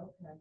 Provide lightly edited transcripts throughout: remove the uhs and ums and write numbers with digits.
Okay.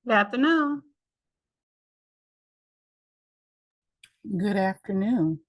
Good afternoon. Good afternoon.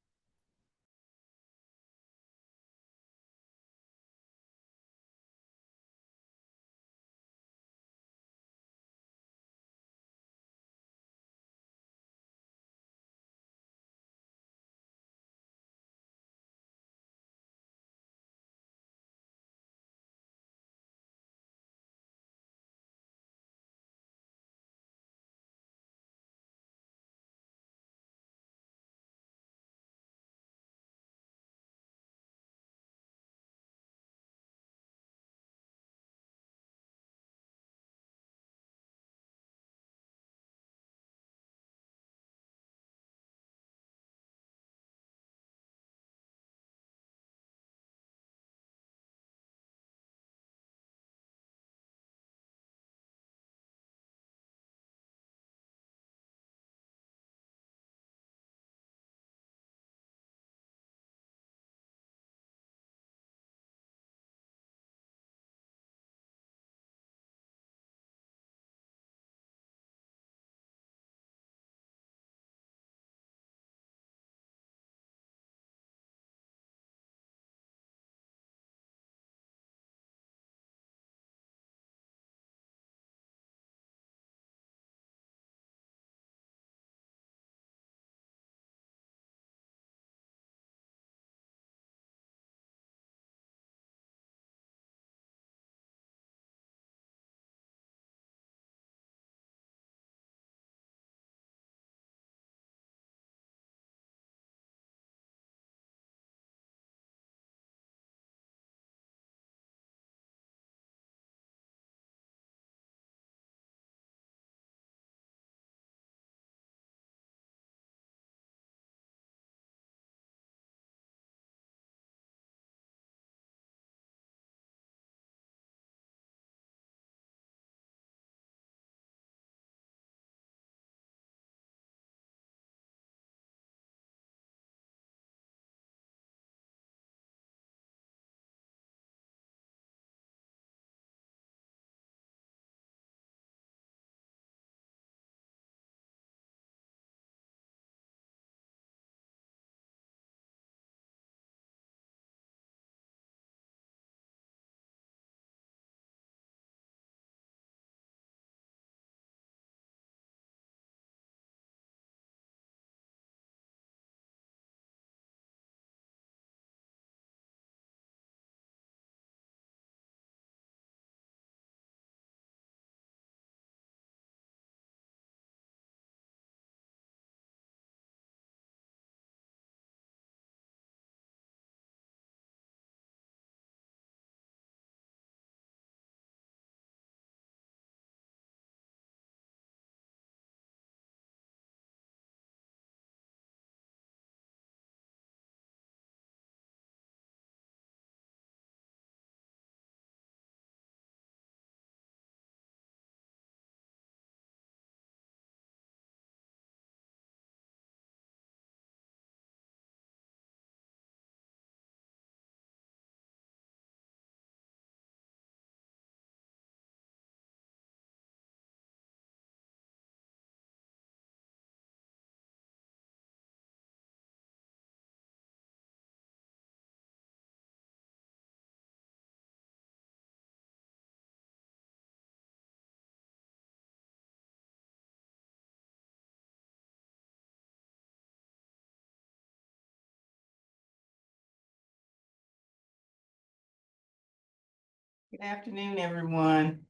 Good afternoon, everyone.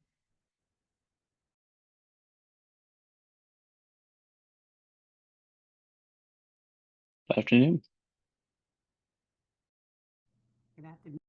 Afternoon. Good afternoon.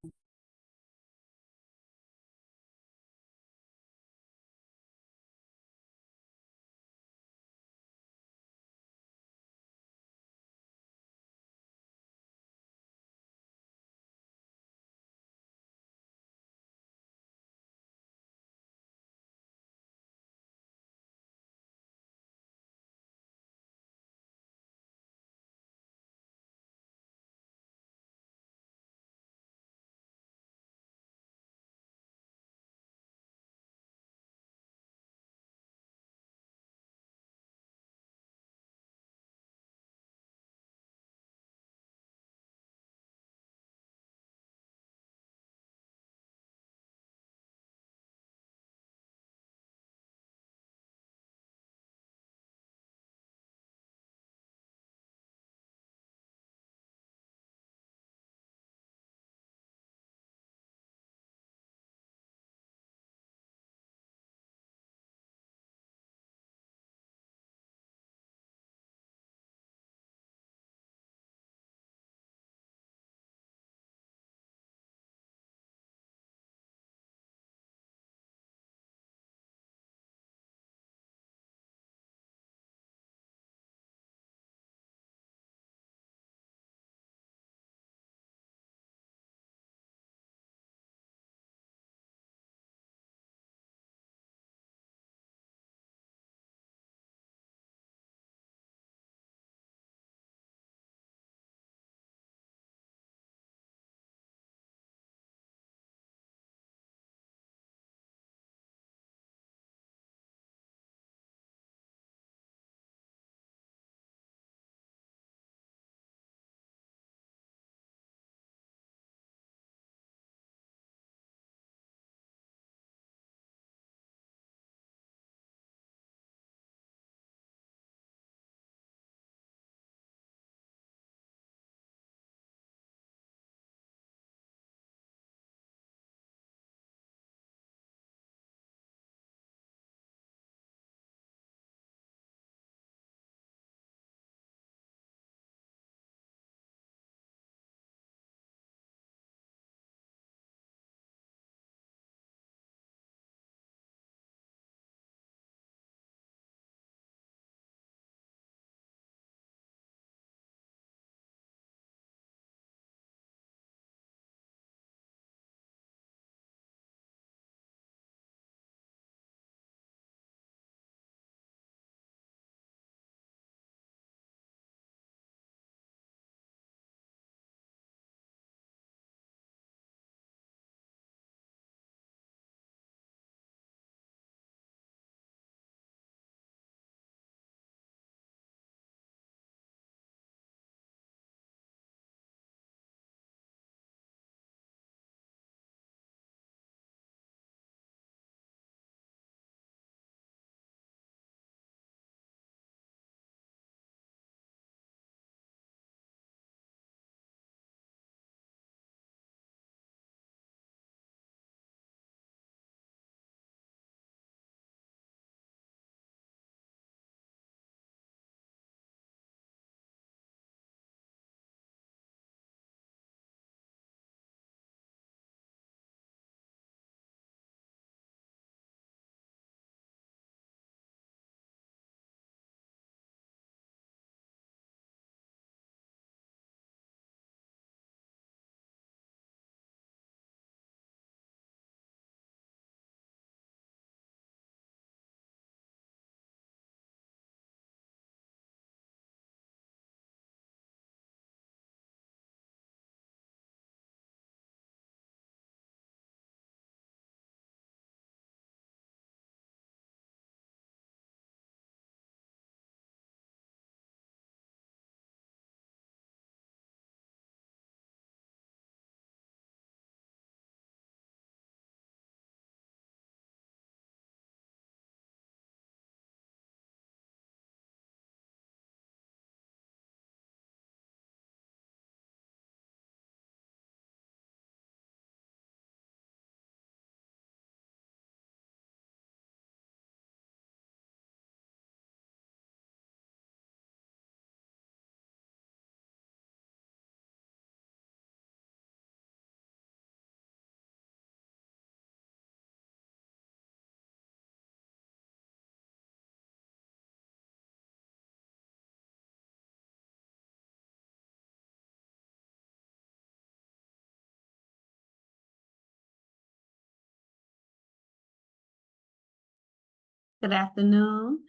Good afternoon.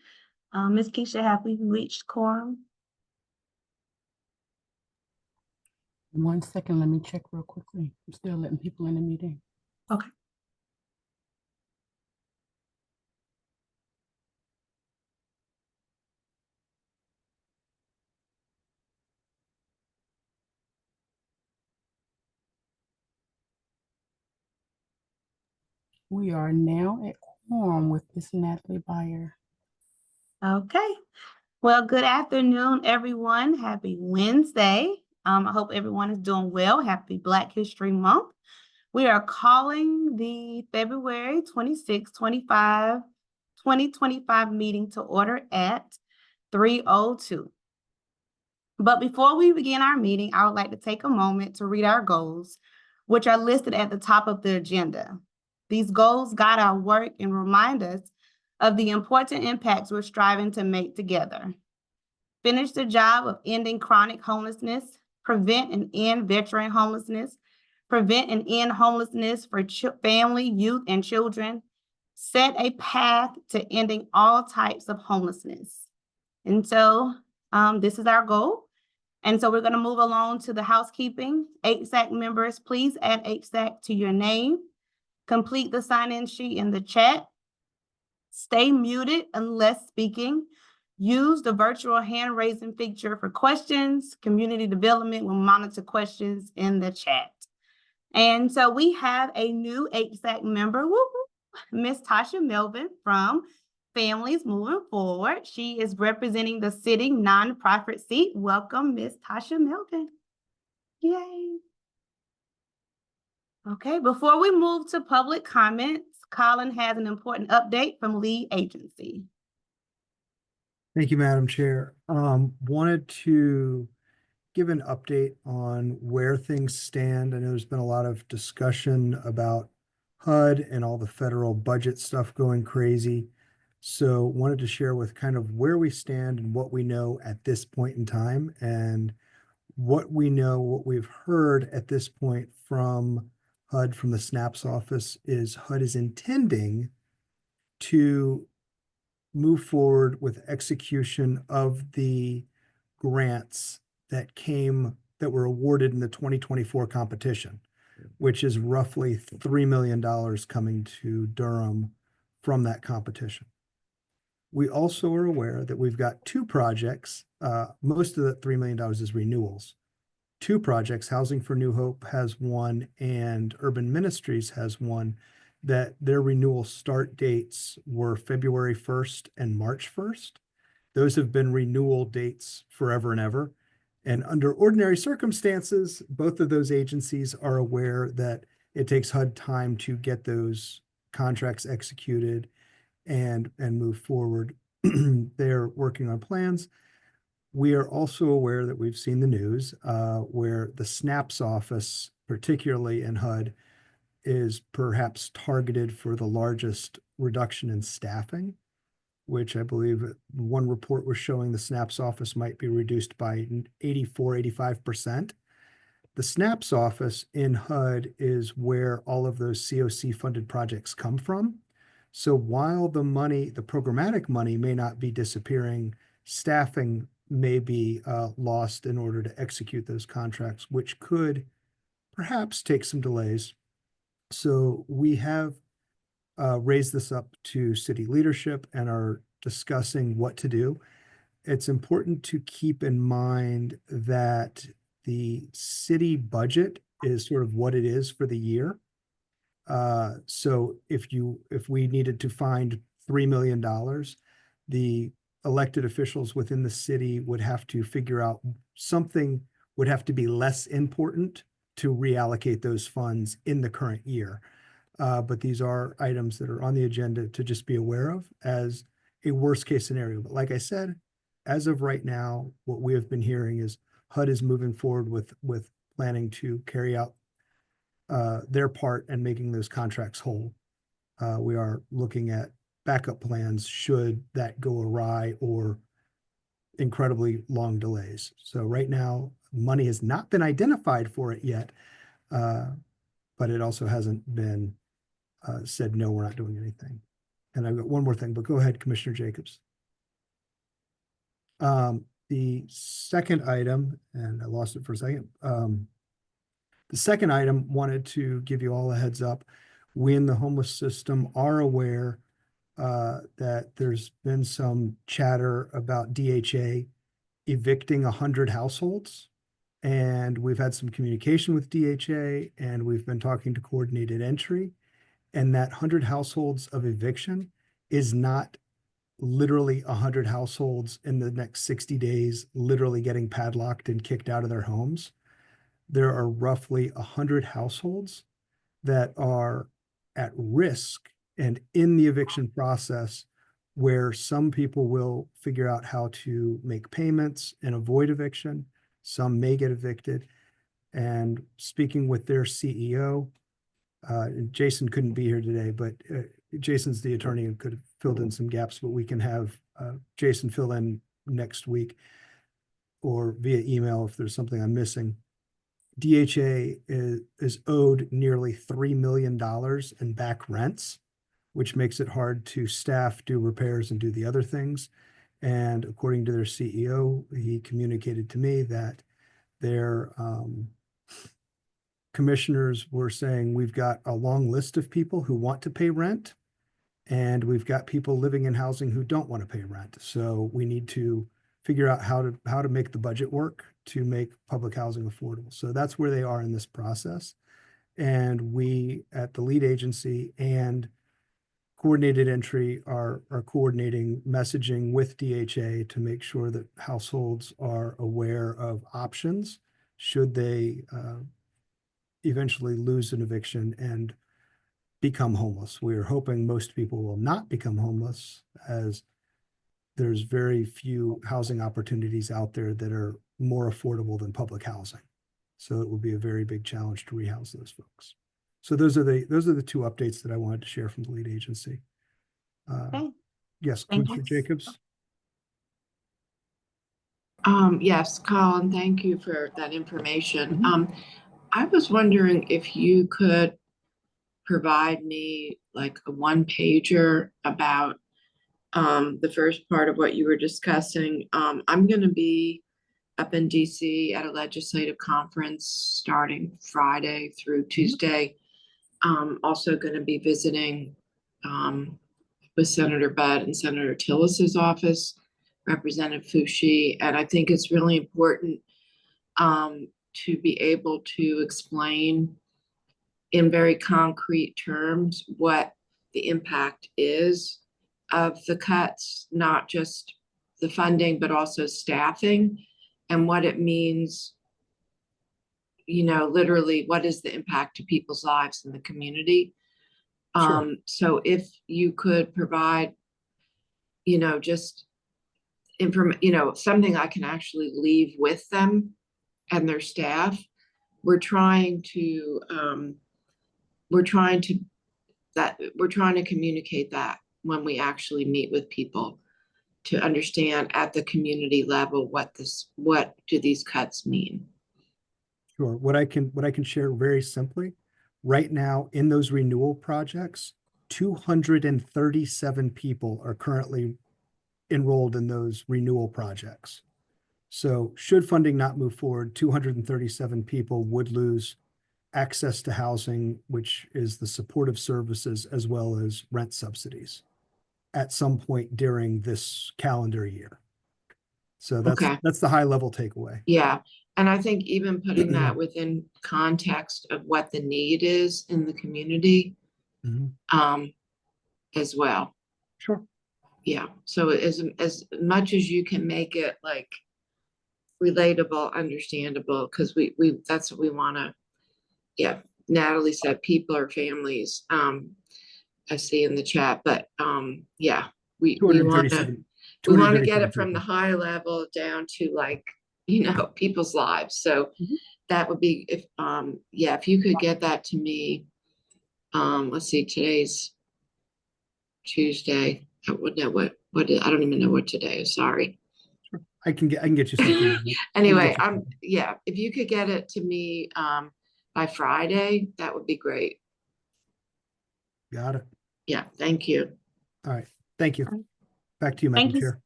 Ms. Keisha, have we reached quorum? 1 second, let me check real quickly. I'm still letting people in the meeting. Okay. We are now at quorum with Miss Natalie Byer. Okay. Well, good afternoon, everyone. Happy Wednesday. I hope everyone is doing well. Happy Black History Month. We are calling the February 26, 2025 meeting to order at 3:02. But before we begin our meeting, I would like to take a moment to read our goals, which are listed at the top of the agenda. These goals guide our work and remind us of the important impacts we're striving to make together. Finish the job of ending chronic homelessness, prevent and end veteran homelessness, prevent and end homelessness for family, youth, and children, set a path to ending all types of homelessness. And so this is our goal. And so we're going to move along to the housekeeping. HSAC members, please add HSAC to your name. Complete the sign-in sheet in the chat. Stay muted unless speaking. Use the virtual hand raising feature for questions. Community development will monitor questions in the chat. And so we have a new HSAC member, Miss Tasha Melvin from Families Moving Forward. She is representing the sitting nonprofit seat. Welcome, Miss Tasha Melvin. Yay. Okay, before we move to public comments, Colin has an important update from lead agency. Thank you, Madam Chair. Wanted to give an update on where things stand. I know there's been a lot of discussion about HUD and all the federal budget stuff going crazy. So wanted to share with kind of where we stand and what we know at this point in time, and what we know, what we've heard at this point from HUD, from the SNAP's office, is HUD is intending to move forward with execution of the grants that were awarded in the 2024 competition, which is roughly $3 million coming to Durham from that competition. We also are aware that we've got two projects. Most of the $3 million is renewals. Two projects, Housing for New Hope has one and Urban Ministries has one, that their renewal start dates were February 1st and March 1st. Those have been renewal dates forever and ever. And under ordinary circumstances, both of those agencies are aware that it takes HUD time to get those contracts executed and move forward. They're working on plans. We are also aware that we've seen the news where the SNAP's office, particularly in HUD, is perhaps targeted for the largest reduction in staffing, which I believe one report was showing the SNAP's office might be reduced by 85%. The SNAP's office in HUD is where all of those COC funded projects come from. So while the money, the programmatic money, may not be disappearing, staffing may be lost in order to execute those contracts, which could perhaps take some delays. So we have raised this up to city leadership and are discussing what to do. It's important to keep in mind that the city budget is sort of what it is for the year. So if we needed to find $3 million, the elected officials within the city would have to figure out something would have to be less important to reallocate those funds in the current year. But these are items that are on the agenda to just be aware of as a worst case scenario. But like I said, as of right now, what we have been hearing is HUD is moving forward with planning to carry out their part and making those contracts whole. We are looking at backup plans should that go awry or incredibly long delays. So right now, money has not been identified for it yet, but it also hasn't been said, no, we're not doing anything. And I've got one more thing, but go ahead, Commissioner Jacobs. The second item, and I lost it for a second. The second item, wanted to give you all a heads up. We in the homeless system are aware that there's been some chatter about DHA evicting 100 households. And we've had some communication with DHA, and we've been talking to Coordinated Entry. And that 100 households of eviction is not literally 100 households in the next 60 days, literally getting padlocked and kicked out of their homes. There are roughly 100 households that are at risk and in the eviction process, where some people will figure out how to make payments and avoid eviction. Some may get evicted. And speaking with their CEO, Jason couldn't be here today, but Jason's the attorney and could have filled in some gaps, but we can have Jason fill in next week or via email if there's something I'm missing. DHA is owed nearly $3 million in back rents, which makes it hard to staff, do repairs, and do the other things. And according to their CEO, he communicated to me that their commissioners were saying, we've got a long list of people who want to pay rent, and we've got people living in housing who don't want to pay rent. So we need to figure out how to make the budget work to make public housing affordable. So that's where they are in this process. And we at the lead agency and Coordinated Entry are coordinating messaging with DHA to make sure that households are aware of options should they eventually lose an eviction and become homeless. We are hoping most people will not become homeless, as there's very few housing opportunities out there that are more affordable than public housing. So it will be a very big challenge to rehouse those folks. So those are the two updates that I wanted to share from the lead agency. Okay. Yes, Thank Commissioner you. Jacobs. Yes, Colin, thank you for that information. Mhm. I was wondering if you could provide me like a one pager about the first part of what you were discussing. I'm going to be up in DC at a legislative conference starting Friday through Tuesday. Also going to be visiting with Senator Budd and Senator Tillis's office, Representative Foushee, and I think it's really important to be able to explain in very concrete terms what the impact is of the cuts, not just the funding, but also staffing, and what it means, you know, literally what is the impact to people's lives in the community. Sure. So if you could provide, you know, just something I can actually leave with them and their staff. We're trying to communicate that when we actually meet with people, to understand at the community level what do these cuts mean. Sure. What I can share very simply, right now in those renewal projects, 237 people are currently enrolled in those renewal projects. So should funding not move forward, 237 people would lose access to housing, which is the supportive services as well as rent subsidies at some point during this calendar year. So that's the high level takeaway. Yeah. And I think even putting that within context of what the need is in the community, as well. Sure. Yeah. So as much as you can make it like relatable, understandable, because we that's what we want to. Yeah. Natalie said people or families. I see in the chat, but yeah, we want to get it from the high level down to like, you know, people's lives. So that would be if you could get that to me. Let's see, today's Tuesday. I wouldn't know what I don't even know what today is. Sorry. Sure. I can get you something. Anyway, if you could get it to me by Friday, that would be great. Got it. Yeah, thank you. All right, thank you. Back to you, Thank Madam you. Chair.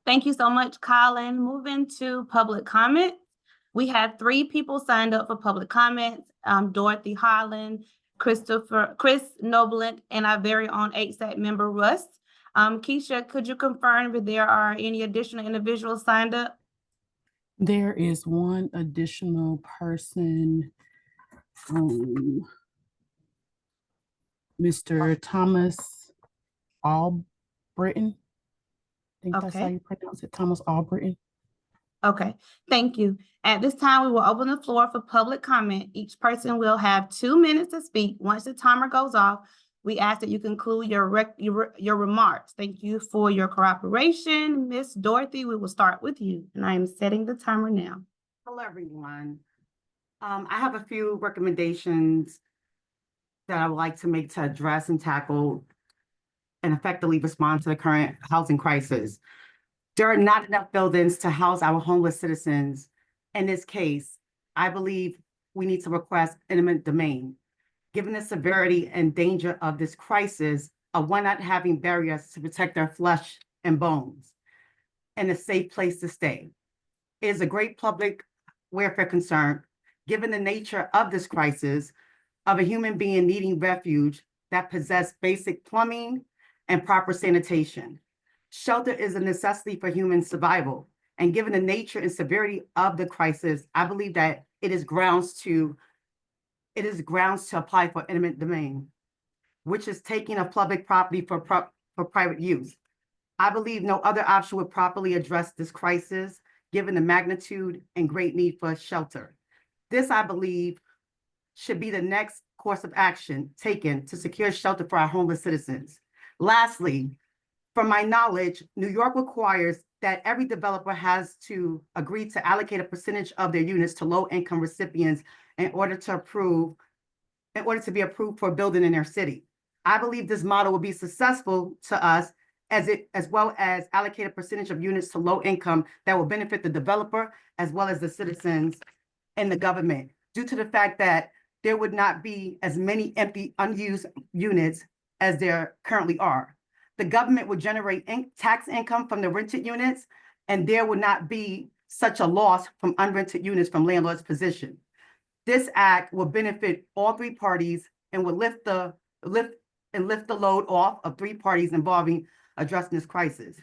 Thank you so much, Colin. Moving to public comment. We have 3 people signed up for public comments. Dorothy Harlan, Chris Noblet, and our very own HSAC member, Russ. Keisha, could you confirm if there are any additional individuals signed up? There is one additional person, Mr. Thomas Albritton. I think that's how Okay. you pronounce it, Thomas Albritton. Okay, thank you. At this time, we will open the floor for public comment. Each person will have 2 minutes to speak. Once the timer goes off, we ask that you conclude your remarks. Thank you for your cooperation. Miss Dorothy, we will start with you, and I am setting the timer now. Hello, everyone. I have a few recommendations that I would like to make to address and tackle and effectively respond to the current housing crisis. There are not enough buildings to house our homeless citizens. In this case, I believe we need to request eminent domain. Given the severity and danger of this crisis, of one not having barriers to protect their flesh and bones, and a safe place to stay. It is a great public welfare concern, given the nature of this crisis, of a human being needing refuge that possess basic plumbing and proper sanitation. Shelter is a necessity for human survival. And given the nature and severity of the crisis, I believe that it is grounds to apply for eminent domain, which is taking a public property for private use. I believe no other option would properly address this crisis, given the magnitude and great need for shelter. This, I believe, should be the next course of action taken to secure shelter for our homeless citizens. Lastly, from my knowledge, New York requires that every developer has to agree to allocate a percentage of their units to low-income recipients in order to be approved for building in their city. I believe this model will be successful to us as well as allocate a percentage of units to low income that will benefit the developer as well as the citizens and the government, due to the fact that there would not be as many empty, unused units as there currently are. The government would generate tax income from the rented units, and there would not be such a loss from unrented units from landlords' position. This act will benefit all 3 parties and will lift the load off of 3 parties involving addressing this crisis.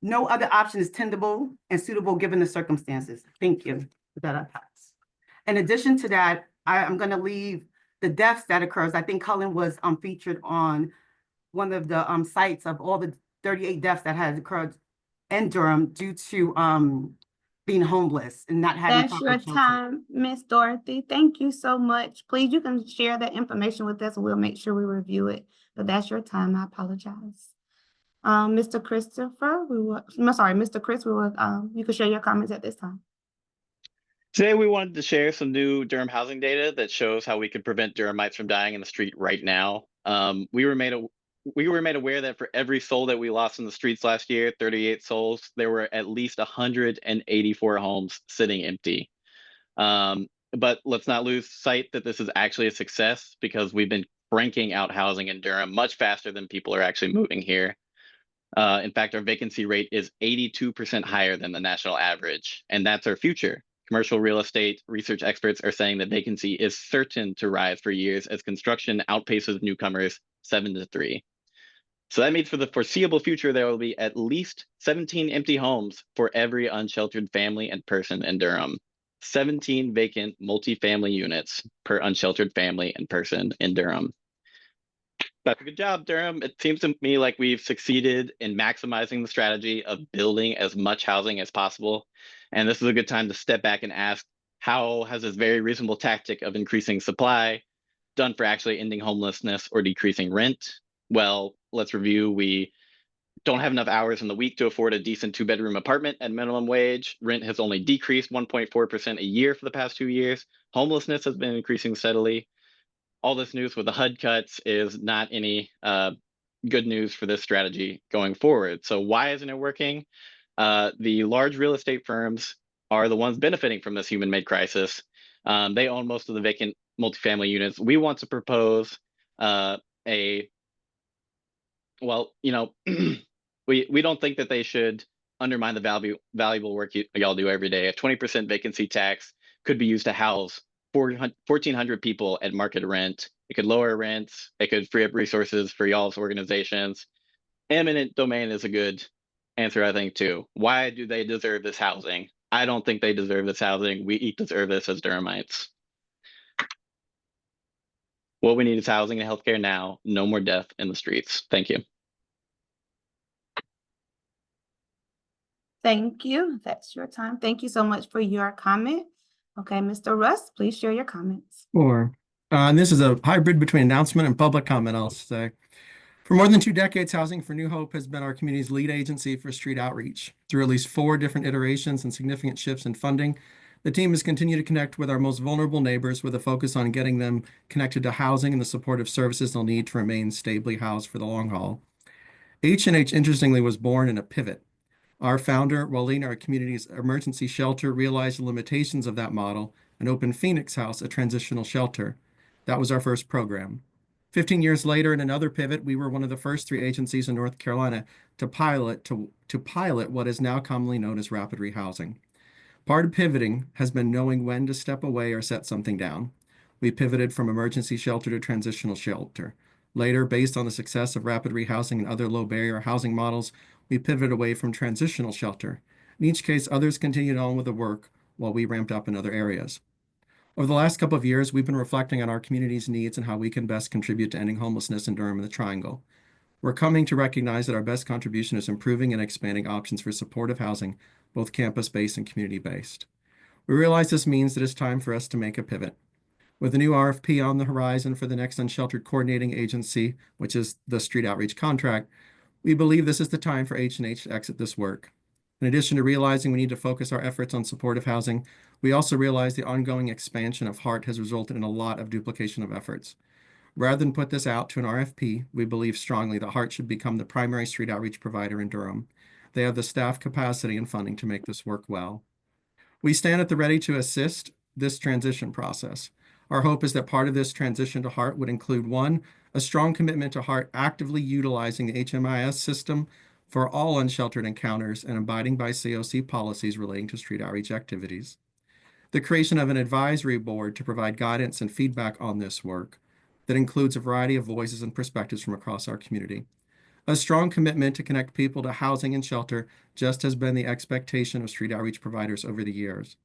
No other option is tenable and suitable given the circumstances. Thank you. With that, I pass. In addition to that, I'm going to leave the deaths that occurs. I think Cullen was featured on one of the sites of all the 38 deaths that has occurred in Durham due to being homeless and not having That's proper your shelter. time, Miss Dorothy. Thank you so much. Please, you can share that information with us and we'll make sure we review it. But that's your time. I apologize. Mr. Chris, you can share your comments at this time. Today, we wanted to share some new Durham housing data that shows how we could prevent Durhamites from dying in the street right now. We were made aware that for every soul that we lost in the streets last year, 38 souls, there were at least 184 homes sitting empty. But let's not lose sight that this is actually a success, because we've been cranking out housing in Durham much faster than people are actually moving here. In fact, our vacancy rate is 82% higher than the national average, and that's our future. Commercial real estate research experts are saying that vacancy is certain to rise for years as construction outpaces newcomers 7-3. So that means for the foreseeable future, there will be at least 17 empty homes for every unsheltered family and person in Durham. 17 vacant multifamily units per unsheltered family and person in Durham. That's a good job, Durham. It seems to me like we've succeeded in maximizing the strategy of building as much housing as possible. And this is a good time to step back and ask, how has this very reasonable tactic of increasing supply done for actually ending homelessness or decreasing rent? Well, let's review. We don't have enough hours in the week to afford a decent 2-bedroom apartment at minimum wage. Rent has only decreased 1.4% a year for the past 2 years. Homelessness has been increasing steadily. All this news with the HUD cuts is not any good news for this strategy going forward. So why isn't it working? The large real estate firms are the ones benefiting from this human-made crisis. They own most of the vacant multifamily units. We want to propose a Well, we don't think that they should undermine the valuable work y'all do every day. A 20% vacancy tax could be used to house 1,400 people at market rent. It could lower rents. It could free up resources for y'all's organizations. Eminent domain is a good answer, I think, too. Why do they deserve this housing? I don't think they deserve this housing. We deserve this as Durhamites. What we need is housing and healthcare now. No more death in the streets. Thank you. Thank you. That's your time. Thank you so much for your comment. Okay, Mr. Russ, please share your comments. Sure. And this is a hybrid between announcement and public comment, I'll say. For more than 2 decades, Housing for New Hope has been our community's lead agency for street outreach. Through at least 4 different iterations and significant shifts in funding, the team has continued to connect with our most vulnerable neighbors with a focus on getting them connected to housing and the supportive services they'll need to remain stably housed for the long haul. H&H, interestingly, was born in a pivot. Our founder, while leading our community's emergency shelter, realized the limitations of that model and opened Phoenix House, a transitional shelter. That was our first program. 15 years later, in another pivot, we were one of the first 3 agencies in North Carolina to pilot what is now commonly known as rapid rehousing. Part of pivoting has been knowing when to step away or set something down. We pivoted from emergency shelter to transitional shelter. Later, based on the success of rapid rehousing and other low-barrier housing models, we pivoted away from transitional shelter. In each case, others continued on with the work while we ramped up in other areas. Over the last couple of years, we've been reflecting on our community's needs and how we can best contribute to ending homelessness in Durham and the Triangle. We're coming to recognize that our best contribution is improving and expanding options for supportive housing, both campus-based and community-based. We realize this means that it's time for us to make a pivot. With a new RFP on the horizon for the next unsheltered coordinating agency, which is the street outreach contract, we believe this is the time for H&H to exit this work. In addition to realizing we need to focus our efforts on supportive housing, we also realize the ongoing expansion of HART has resulted in a lot of duplication of efforts. Rather than put this out to an RFP, we believe strongly that HART should become the primary street outreach provider in Durham. They have the staff capacity and funding to make this work well. We stand at the ready to assist this transition process. Our hope is that part of this transition to HART would include 1, a strong commitment to HART actively utilizing the HMIS system for all unsheltered encounters and abiding by COC policies relating to street outreach activities. The creation of an advisory board to provide guidance and feedback on this work that includes a variety of voices and perspectives from across our community. A strong commitment to connect people to housing and shelter just has been the expectation of street outreach providers over the years.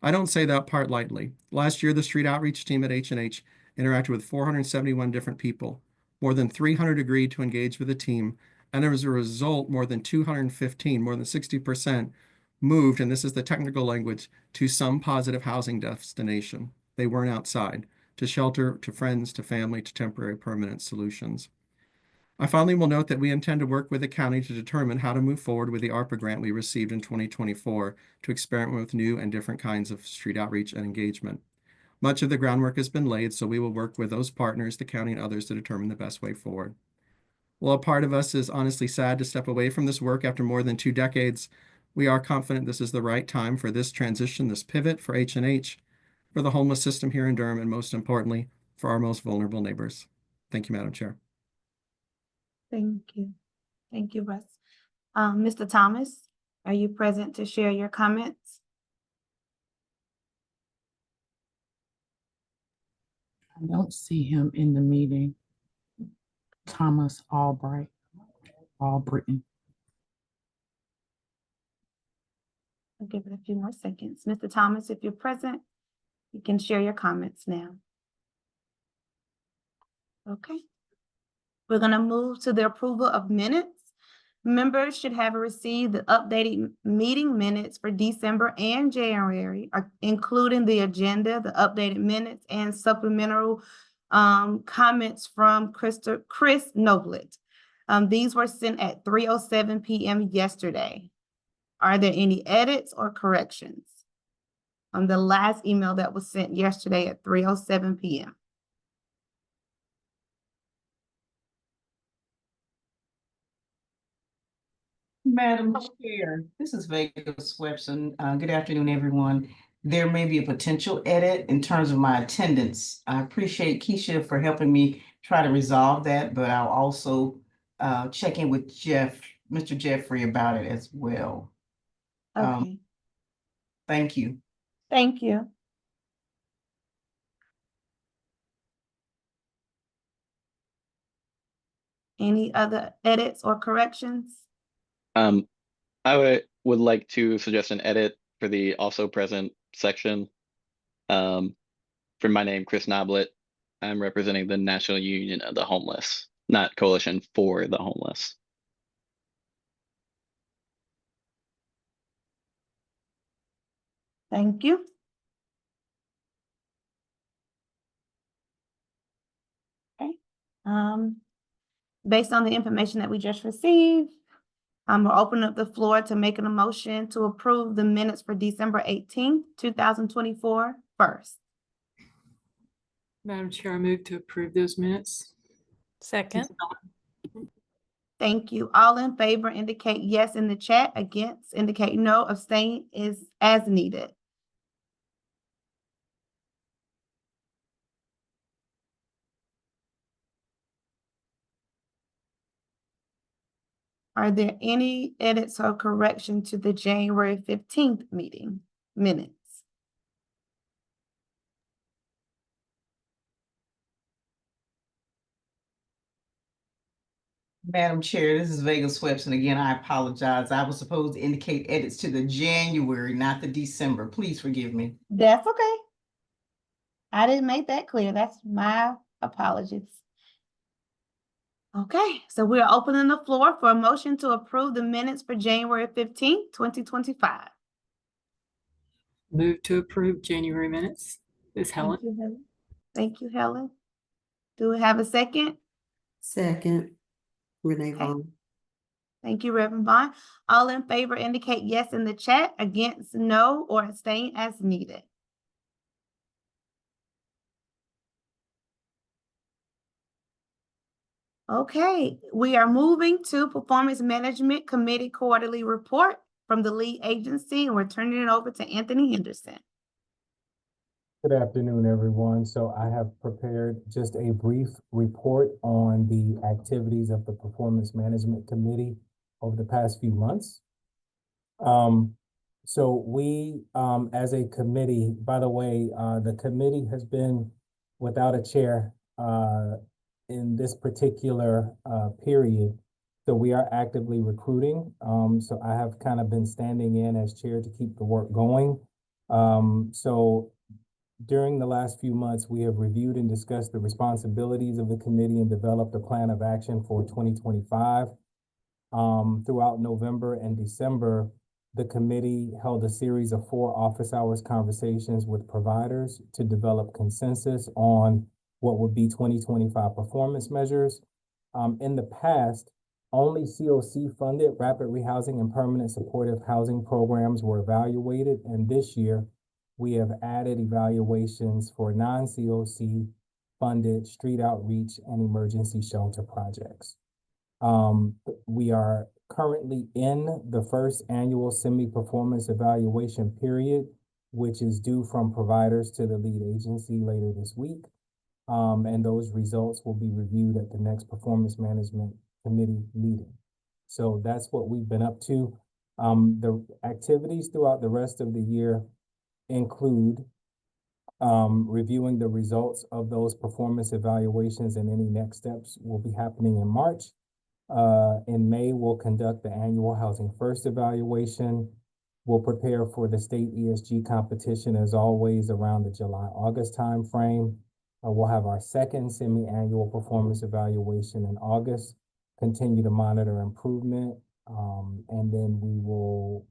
I don't say that part lightly. Last year, the street outreach team at H&H interacted with 471 different people. More than 300 agreed to engage with the team, and as a result, more than 215, more than 60%, moved, and this is the technical language, to some positive housing destination. They weren't outside, to shelter, to friends, to family, to temporary permanent solutions. I finally will note that we intend to work with the county to determine how to move forward with the ARPA grant we received in 2024 to experiment with new and different kinds of street outreach and engagement. Much of the groundwork has been laid, so we will work with those partners, the county and others, to determine the best way forward. While a part of us is honestly sad to step away from this work after more than 2 decades, we are confident this is the right time for this transition, this pivot for H&H, for the homeless system here in Durham, and most importantly, for our most vulnerable neighbors. Thank you, Madam Chair. Thank you. Thank you, Russ. Mr. Thomas, are you present to share your comments? I don't see him in the meeting. Thomas Albritton. I'll give it a few more seconds. Mr. Thomas, if you're present, you can share your comments now. Okay. We're going to move to the approval of minutes. Members should have received the updated meeting minutes for December and January, including the agenda, the updated minutes, and supplemental comments from Chris Noblet. These were sent at 3:07 p.m. yesterday. Are there any edits or corrections on the last email that was sent yesterday at 3:07 p.m.? Madam Chair, this is Vega Swepson. Good afternoon, everyone. There may be a potential edit in terms of my attendance. I appreciate Keisha for helping me try to resolve that, but I'll also check in with Mr. Jeffrey about it as well. Okay, Thank you. thank you. Any other edits or corrections? I would like to suggest an edit for the also present section. For my name, Chris Noblet, I'm representing the National Union of the Homeless, not Coalition for the Homeless. Thank you. Okay, based on the information that we just received, I'm gonna open up the floor to making a motion to approve the minutes for December 18th, 2024 first. Madam Chair, I move to approve those minutes. Second. Thank you. All in favor indicate yes in the chat, against indicate no, abstain is as needed. Are there any edits or correction to the January 15th meeting minutes? Madam Chair, this is Vega Swepson again. I apologize. I was supposed to indicate edits to the January, not the December. Please forgive me. That's okay. I didn't make that clear. That's my apologies. Okay, so we're opening the floor for a motion to approve the minutes for January 15th, 2025. Move to approve January minutes. Ms. Helen. Thank you, Helen. Thank you, Helen. Do we have a second? Second, Renee Okay. Vaughn. Thank you, Reverend Vaughn. All in favor indicate yes in the chat, against no, or abstain as needed. Okay, we are moving to Performance Management Committee Quarterly Report from the lead agency, and we're turning it over to Anthony Henderson. Good afternoon, everyone. So I have prepared just a brief report on the activities of the Performance Management Committee over the past few months. So we, as a committee, by the way, the committee has been without a chair in this particular period. So we are actively recruiting. So I have kind of been standing in as chair to keep the work going. So during the last few months, we have reviewed and discussed the responsibilities of the committee and developed a plan of action for 2025. Throughout November and December, the committee held a series of 4 office hours conversations with providers to develop consensus on what would be 2025 performance measures. In the past, only COC-funded rapid rehousing and permanent supportive housing programs were evaluated, and this year, we have added evaluations for non-COC funded street outreach and emergency shelter projects. We are currently in the first annual semi-performance evaluation period, which is due from providers to the lead agency later this week. And those results will be reviewed at the next Performance Management Committee meeting. So that's what we've been up to. The activities throughout the rest of the year include reviewing the results of those performance evaluations, and any next steps will be happening in March. In May, we'll conduct the annual Housing First evaluation. We'll prepare for the state ESG competition as always around the July-August timeframe. We'll have our second semi-annual performance evaluation in August, continue to monitor improvement, and then we will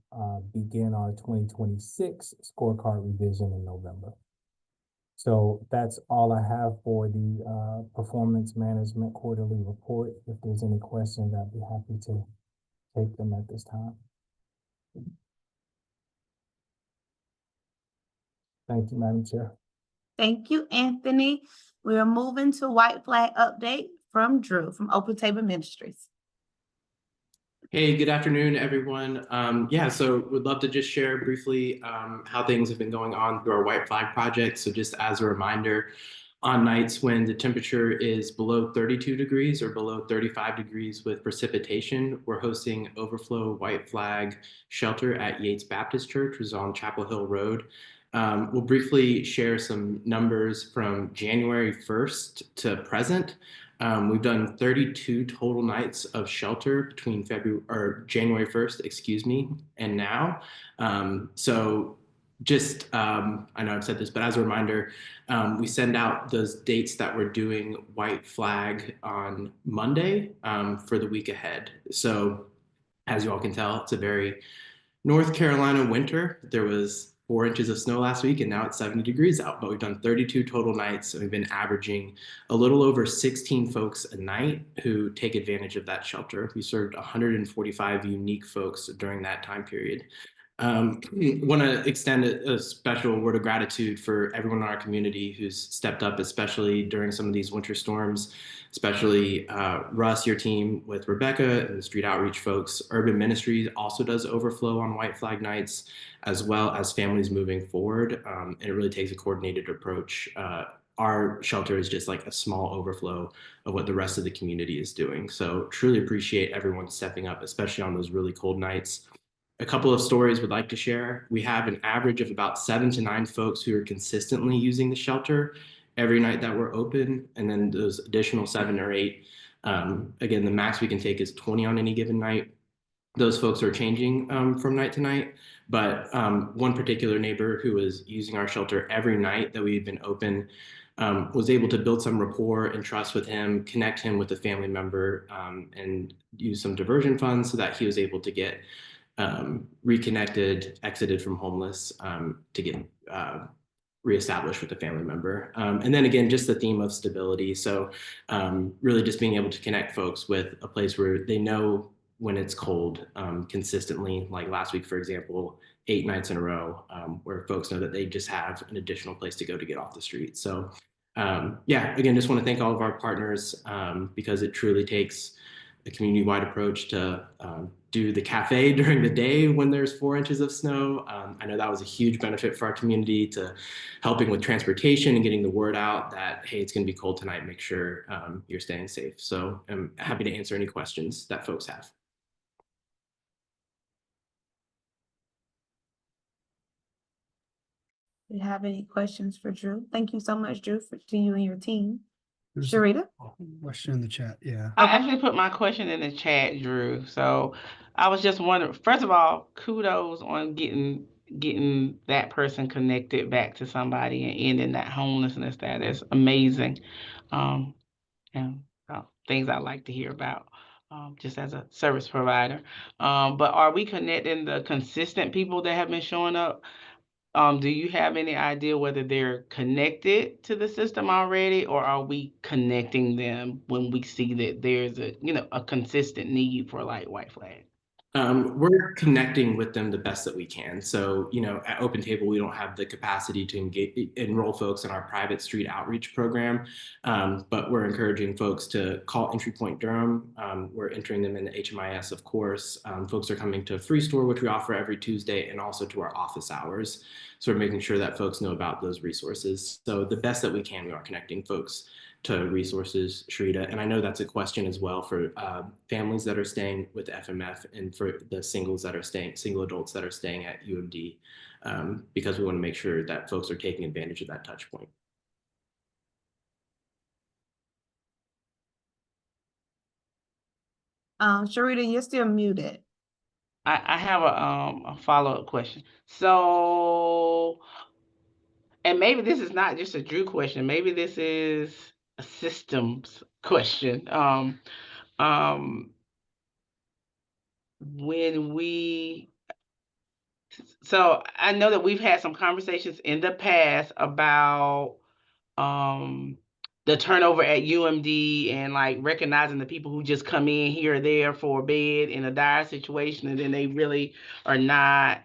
begin our 2026 scorecard revision in November. So that's all I have for the Performance Management Quarterly Report. If there's any questions, I'd be happy to take them at this time. Thank you, Madam Chair. Thank you, Anthony. We are moving to White Flag update from Drew from Open Table Ministries. Hey, good afternoon, everyone. Yeah, so would love to just share briefly how things have been going on through our White Flag project. So just as a reminder, on nights when the temperature is below 32 degrees or below 35 degrees with precipitation, we're hosting Overflow White Flag Shelter at Yates Baptist Church, which is on Chapel Hill Road. We'll briefly share some numbers from January 1st to present. We've done 32 total nights of shelter between January 1st, excuse me, and now. So just, I know I've said this, but as a reminder, we send out those dates that we're doing White Flag on Monday for the week ahead. So as you all can tell, it's a very North Carolina winter. There was 4 inches of snow last week and now it's 70 degrees out, but we've done 32 total nights and we've been averaging a little over 16 folks a night who take advantage of that shelter. We served 145 unique folks during that time period. Want to extend a special word of gratitude for everyone in our community who's stepped up, especially during some of these winter storms, especially Russ, your team with Rebecca and the street outreach folks. Urban Ministries also does overflow on White Flag nights, as well as Families Moving Forward. And it really takes a coordinated approach. Our shelter is just like a small overflow of what the rest of the community is doing. So truly appreciate everyone stepping up, especially on those really cold nights. A couple of stories we'd like to share. We have an average of about 7 to 9 folks who are consistently using the shelter every night that we're open. And then those additional 7 or 8, again, the max we can take is 20 on any given night. Those folks are changing from night to night. But one particular neighbor who was using our shelter every night that we've been open was able to build some rapport and trust with him, connect him with a family member, and use some diversion funds so that he was able to get reconnected, exited from homeless, to get reestablished with a family member. And then again, just the theme of stability. So really just being able to connect folks with a place where they know when it's cold consistently, like last week, for example, 8 nights in a row, where folks know that they just have an additional place to go to get off the street. So yeah, again, just want to thank all of our partners because it truly takes a community-wide approach to do the cafe during the day when there's 4 inches of snow. I know that was a huge benefit for our community, to helping with transportation and getting the word out that, hey, it's going to be cold tonight, make sure you're staying safe. So I'm happy to answer any questions that folks have. Do you have any questions for Drew? Thank you so much, Drew, to you and your team. There's a Sharita? question in the chat, yeah. I actually put my question in the chat, Drew. So I was just wondering, first of all, kudos on getting that person connected back to somebody and ending that homelessness. That is amazing. And things I like to hear about, just as a service provider. But are we connecting the consistent people that have been showing up? Do you have any idea whether they're connected to the system already, or are we connecting them when we see that there's a consistent need for like White Flag? We're connecting with them the best that we can. So, at Open Table, we don't have the capacity to enroll folks in our private street outreach program, but we're encouraging folks to call Entry Point Durham. We're entering them in the HMIS, of course. Folks are coming to Free Store, which we offer every Tuesday, and also to our office hours. So we're making sure that folks know about those resources. So the best that we can, we are connecting folks to resources, Sharita. And I know that's a question as well for families that are staying with FMF and for the single adults that are staying at UMD, because we want to make sure that folks are taking advantage of that touch point. Sharita, you're still muted. I have a follow-up question. So, and maybe this is not just a Drew question, maybe this is a systems question. So I know that we've had some conversations in the past about the turnover at UMD and like recognizing the people who just come in here or there for a bed in a dire situation, and then they really are not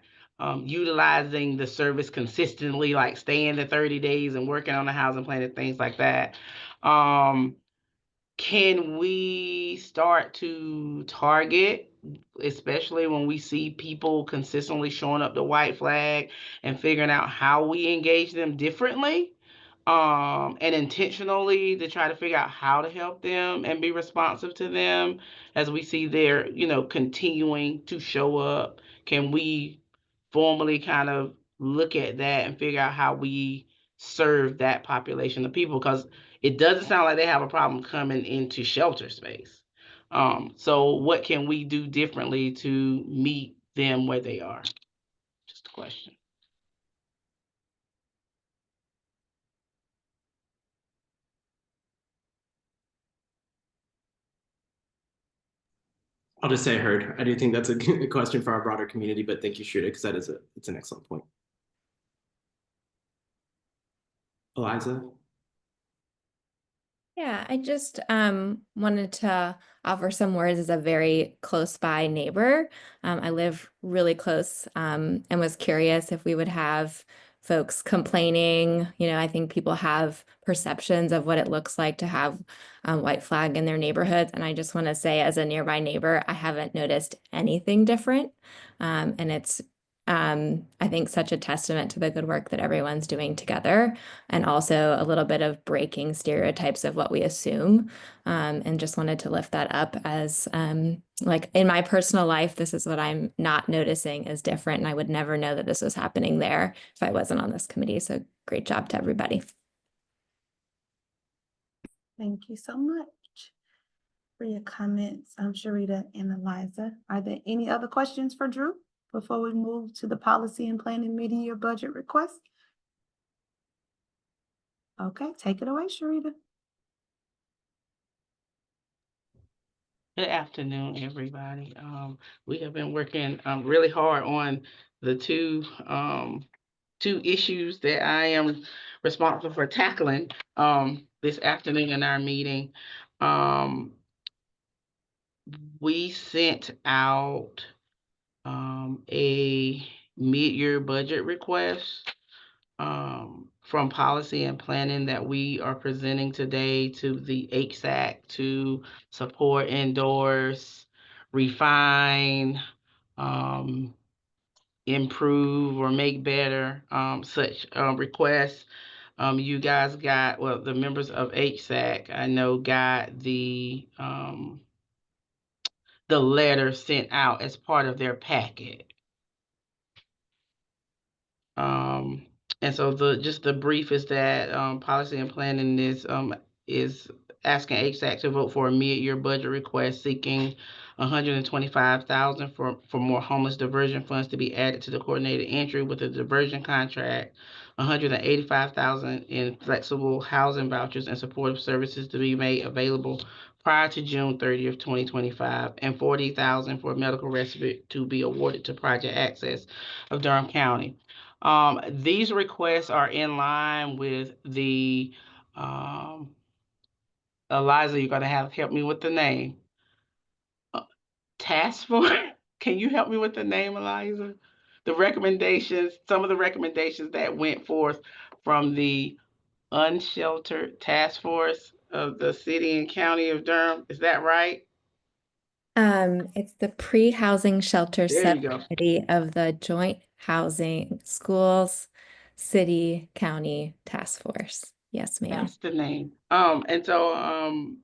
utilizing the service consistently, like staying the 30 days and working on the housing plan and things like that. Can we start to target, especially when we see people consistently showing up to White Flag, and figuring out how we engage them differently? and intentionally to try to figure out how to help them and be responsive to them as we see their, continuing to show up. Can we formally kind of look at that and figure out how we serve that population of people? Because it doesn't sound like they have a problem coming into shelter space. So what can we do differently to meet them where they are? Just a question. I'll just say heard. I do think that's a good question for our broader community, but thank you, Shrita, because it's an excellent point. Eliza? Yeah, I just wanted to offer some words as a very close by neighbor. I live really close and was curious if we would have folks complaining. I think people have perceptions of what it looks like to have white flag in their neighborhoods. And I just want to say, as a nearby neighbor, I haven't noticed anything different. And it's I think such a testament to the good work that everyone's doing together, and also a little bit of breaking stereotypes of what we assume. And just wanted to lift that up as like in my personal life, this is what I'm not noticing is different. And I would never know that this was happening there if I wasn't on this committee. So great job to everybody. Thank you so much for your comments, Sharita and Eliza. Are there any other questions for Drew before we move to the policy and planning mid-year budget request? Okay, take it away, Sharita. Good afternoon, everybody. We have been working really hard on the two issues that I am responsible for tackling this afternoon in our meeting. We sent out a mid-year budget request from policy and planning that we are presenting today to the HSAC to support, endorse, refine, improve or make better such requests. You guys got, well, the members of HSAC, I know, got the letter sent out as part of their packet. And so the brief is that policy and planning is asking HSAC to vote for a mid-year budget request seeking $125,000 for more homeless diversion funds to be added to the coordinated entry with a diversion contract, $185,000 in flexible housing vouchers and supportive services to be made available prior to June 30th, 2025, and $40,000 for medical respite to be awarded to Project Access of Durham County. These requests are in line with the Eliza, you're gonna have to help me with the name. Task force. Can you help me with the name, Eliza? The recommendations, some of the recommendations that went forth from the unsheltered task force of the city and county of Durham. Is that right? It's the pre-housing shelter There you go. subcommittee of the Joint Housing Schools City County Task Force. Yes, ma'am. That's the name. And so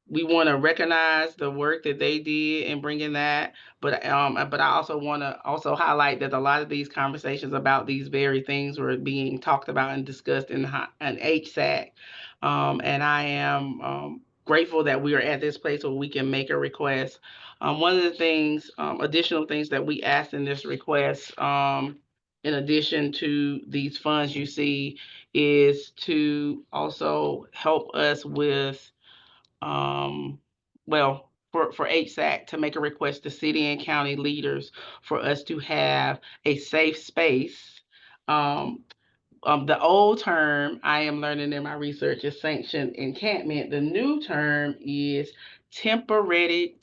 we want to recognize the work that they did in bringing that, but I also want to highlight that a lot of these conversations about these very things were being talked about and discussed in HSAC, and I am grateful that we are at this place where we can make a request. One of the things, additional things that we asked in this request, in addition to these funds you see, is to also help us with for HSAC to make a request to city and county leaders for us to have a safe space. The old term I am learning in my research is sanctioned encampment. The new term is temporary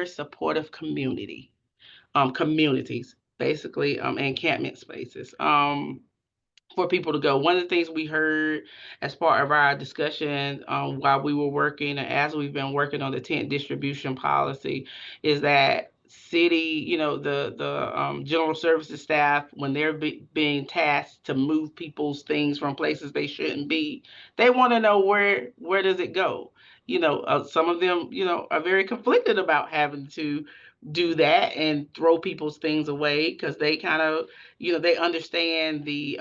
supportive community, communities, basically, encampment spaces. For people to go. One of the things we heard as part of our discussion while we were working and as we've been working on the tent distribution policy is that city, the general services staff, when they're being tasked to move people's things from places they shouldn't be, they want to know where does it go. Some of them, are very conflicted about having to do that and throw people's things away because they kind of, they understand the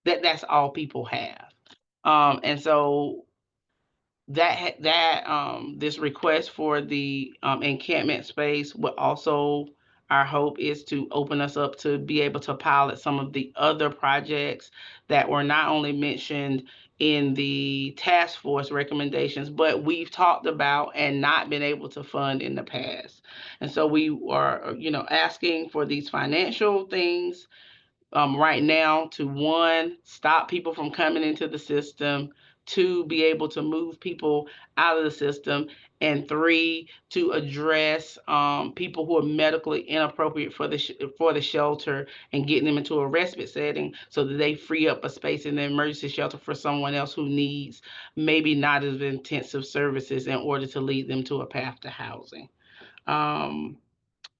that's all people have. And so this request for the encampment space would also, our hope is to open us up to be able to pilot some of the other projects that were not only mentioned in the task force recommendations, but we've talked about and not been able to fund in the past. And so we are, asking for these financial things right now to, one, stop people from coming into the system, two, be able to move people out of the system, and three, to address people who are medically inappropriate for the shelter and getting them into a respite setting so that they free up a space in the emergency shelter for someone else who needs maybe not as intensive services in order to lead them to a path to housing.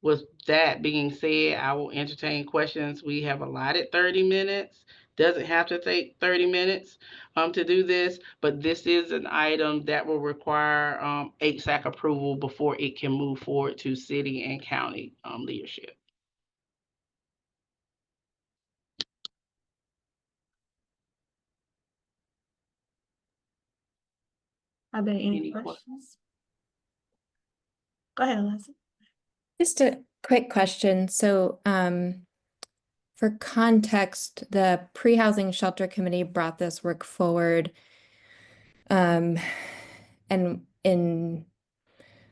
With that being said, I will entertain questions. We have allotted 30 minutes. Doesn't have to take 30 minutes to do this, but this is an item that will require HSAC approval before it can move forward to city and county leadership. Are there any Any questions? Go ahead, Alexa. Just a quick question. So, for context, the Pre-Housing Shelter Committee brought this work forward, and in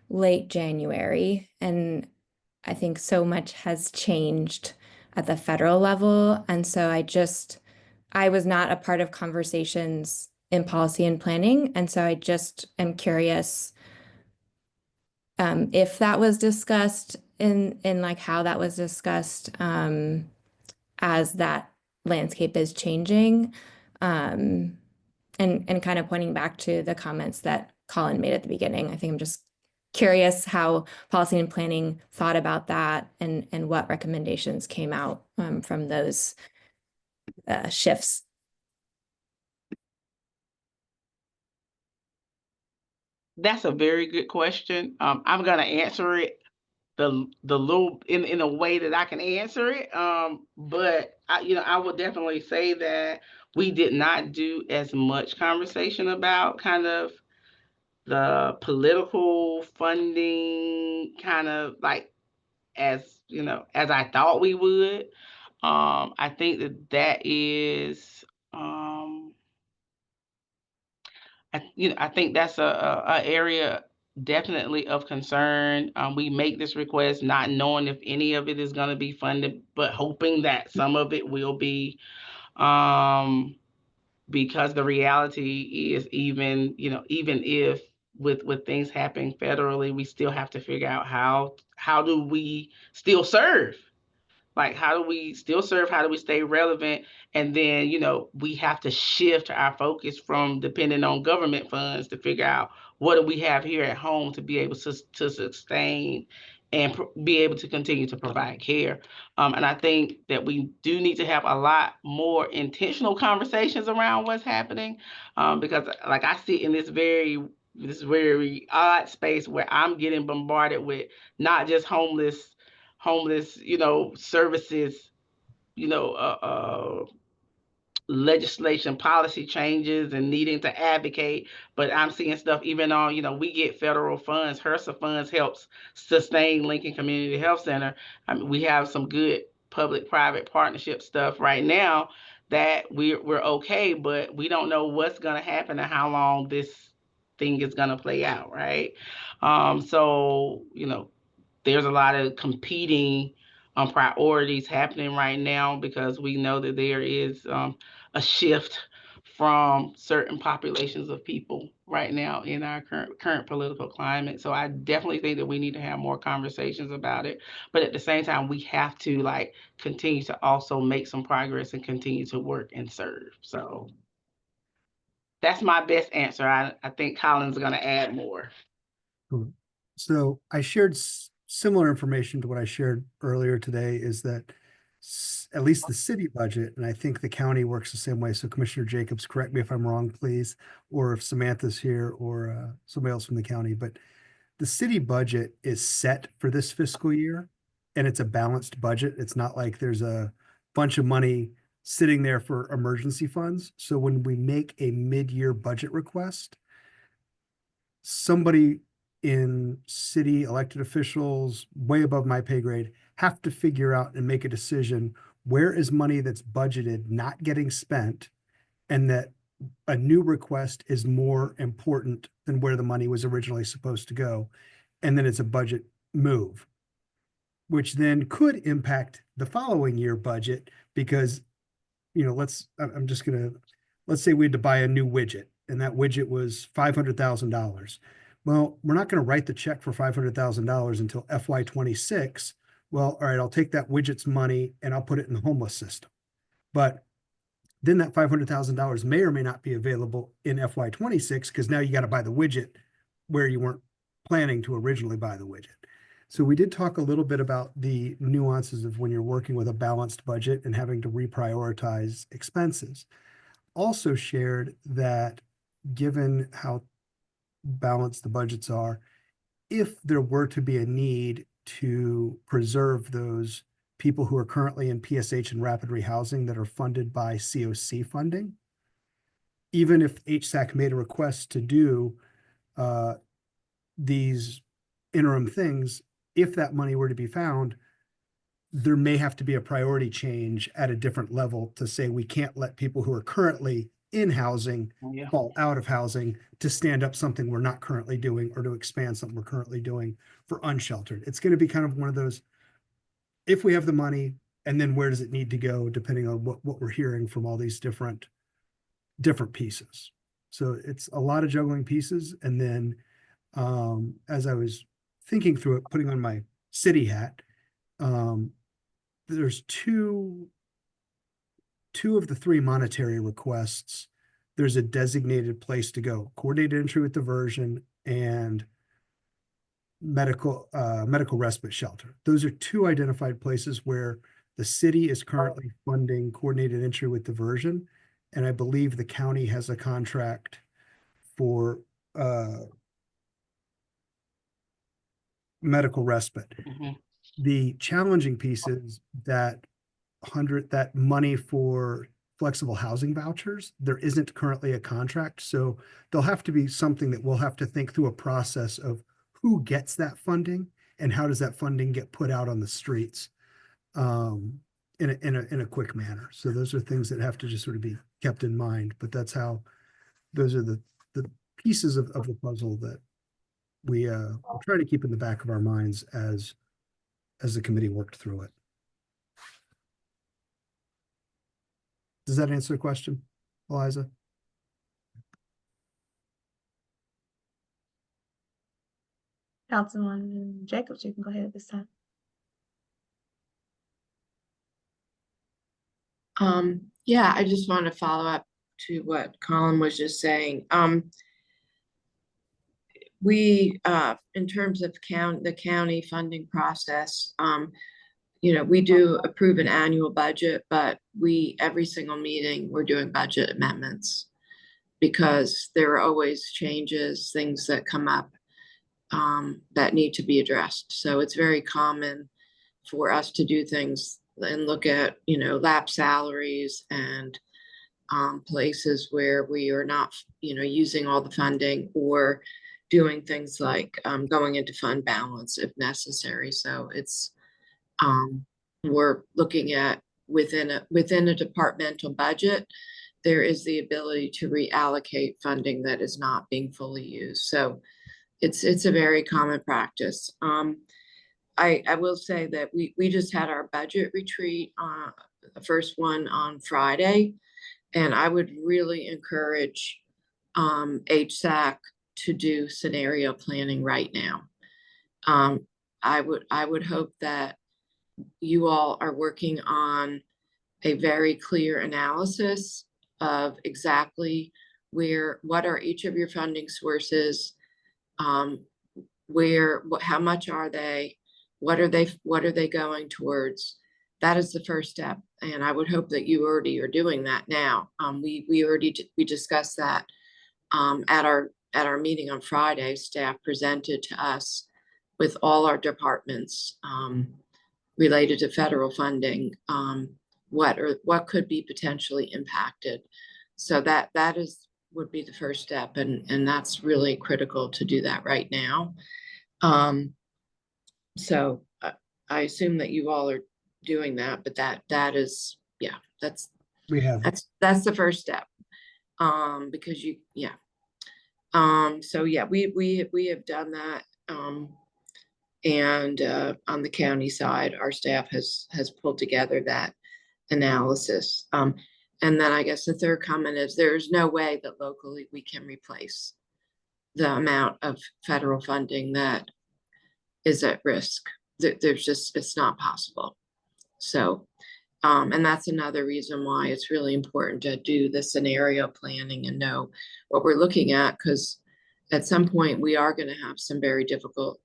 late January, and I think so much has changed at the federal level. And so I was not a part of conversations in policy and planning. And so I just am curious if that was discussed in like how that was discussed as that landscape is changing. And kind of pointing back to the comments that Colin made at the beginning. I think I'm just curious how policy and planning thought about that and what recommendations came out from those shifts. That's a very good question. I'm gonna answer it the little in a way that I can answer it. But I would definitely say that we did not do as much conversation about kind of the political funding kind of like as I thought we would. I think that is I think that's a area definitely of concern. We make this request not knowing if any of it is going to be funded, but hoping that some of it will be, because the reality is even if with things happening federally, we still have to figure out how do we still serve? Like, how do we still serve? How do we stay relevant? And then, we have to shift our focus from depending on government funds to figure out what do we have here at home to be able to sustain and be able to continue to provide care. And I think that we do need to have a lot more intentional conversations around what's happening, because like I sit in this very odd space where I'm getting bombarded with not just homeless, services, legislation, policy changes and needing to advocate. But I'm seeing stuff even on, we get federal funds. HRSA funds helps sustain Lincoln Community Health Center. I mean, we have some good public-private partnership stuff right now that we're okay, but we don't know what's going to happen and how long this thing is going to play out, right? So, there's a lot of competing priorities happening right now because we know that there is a shift from certain populations of people right now in our current political climate. So I definitely think that we need to have more conversations about it. But at the same time, we have to continue to also make some progress and continue to work and serve. So that's my best answer. I think Colin's going to add more. So I shared similar information to what I shared earlier today, is that at least the city budget, and I think the county works the same way. So Commissioner Jacobs, correct me if I'm wrong, please, or if Samantha's here or somebody else from the county, but the city budget is set for this fiscal year and it's a balanced budget. It's not like there's a bunch of money sitting there for emergency funds. So when we make a mid-year budget request, somebody in city elected officials way above my pay grade have to figure out and make a decision, where is money that's budgeted not getting spent, and that a new request is more important than where the money was originally supposed to go. And then it's a budget move, which then could impact the following year budget because, you know, let's say we had to buy a new widget and that widget was $500,000. Well, we're not going to write the check for $500,000 until FY 26. Well, all right, I'll take that widget's money and I'll put it in the homeless system. But then that $500,000 may or may not be available in FY 26 because now you got to buy the widget where you weren't planning to originally buy the widget. So we did talk a little bit about the nuances of when you're working with a balanced budget and having to reprioritize expenses. Also shared that given how balanced the budgets are, if there were to be a need to preserve those people who are currently in PSH and rapid rehousing that are funded by COC funding, even if HSAC made a request to do these interim things, if that money were to be found, there may have to be a priority change at a different level to say we can't let people who are currently in housing fall out of housing to stand up something we're not currently doing or to expand something we're currently doing for unsheltered. It's going to be kind of one of those, if we have the money, and then where does it need to go depending on what we're hearing from all these different pieces. So it's a lot of juggling pieces. And then as I was thinking through it, putting on my city hat, there's two of the three monetary requests. There's a designated place to go, coordinated entry with diversion and medical respite shelter. Those are two identified places where the city is currently funding coordinated entry with diversion. And I believe the county has a contract for medical respite. The challenging piece is that money for flexible housing vouchers, there isn't currently a contract. So there'll have to be something that we'll have to think through a process of who gets that funding and how does that funding get put out on the streets in a quick manner. So those are things that have to just sort of be kept in mind, but that's how, those are the pieces of the puzzle that we try to keep in the back of our minds as the committee worked through it. Does that answer the question, Eliza? Councilman Jacobs, you can go ahead at this time. Yeah, I just want to follow up to what Colin was just saying. We, in terms of the county funding process, you know, we do approve an annual budget, but every single meeting, we're doing budget amendments because there are always changes, things that come up that need to be addressed. So it's very common for us to do things and look at, you know, lap salaries and places where we are not, you know, using all the funding or doing things like going into fund balance if necessary. So it's we're looking at within a departmental budget, there is the ability to reallocate funding that is not being fully used. So it's a very common practice. I will say that we just had our budget retreat, the first one on Friday, and I would really encourage HSAC to do scenario planning right now. I would hope that you all are working on a very clear analysis of exactly what are each of your funding sources, how much are they? What are they going towards? That is the first step. And I would hope that you already are doing that now. We discussed that at our meeting on Friday. Staff presented to us with all our departments related to federal funding, what could be potentially impacted. So that would be the first step, and that's really critical to do that right now. So I assume that you all are doing that, but that is, yeah, that's the first step. Because so yeah, we have done that. And on the county side, our staff has pulled together that analysis. And then I guess the third comment is there's no way that locally we can replace the amount of federal funding that is at risk. There's just, it's not possible. So, and that's another reason why it's really important to do the scenario planning and know what we're looking at, because at some point we are going to have some very difficult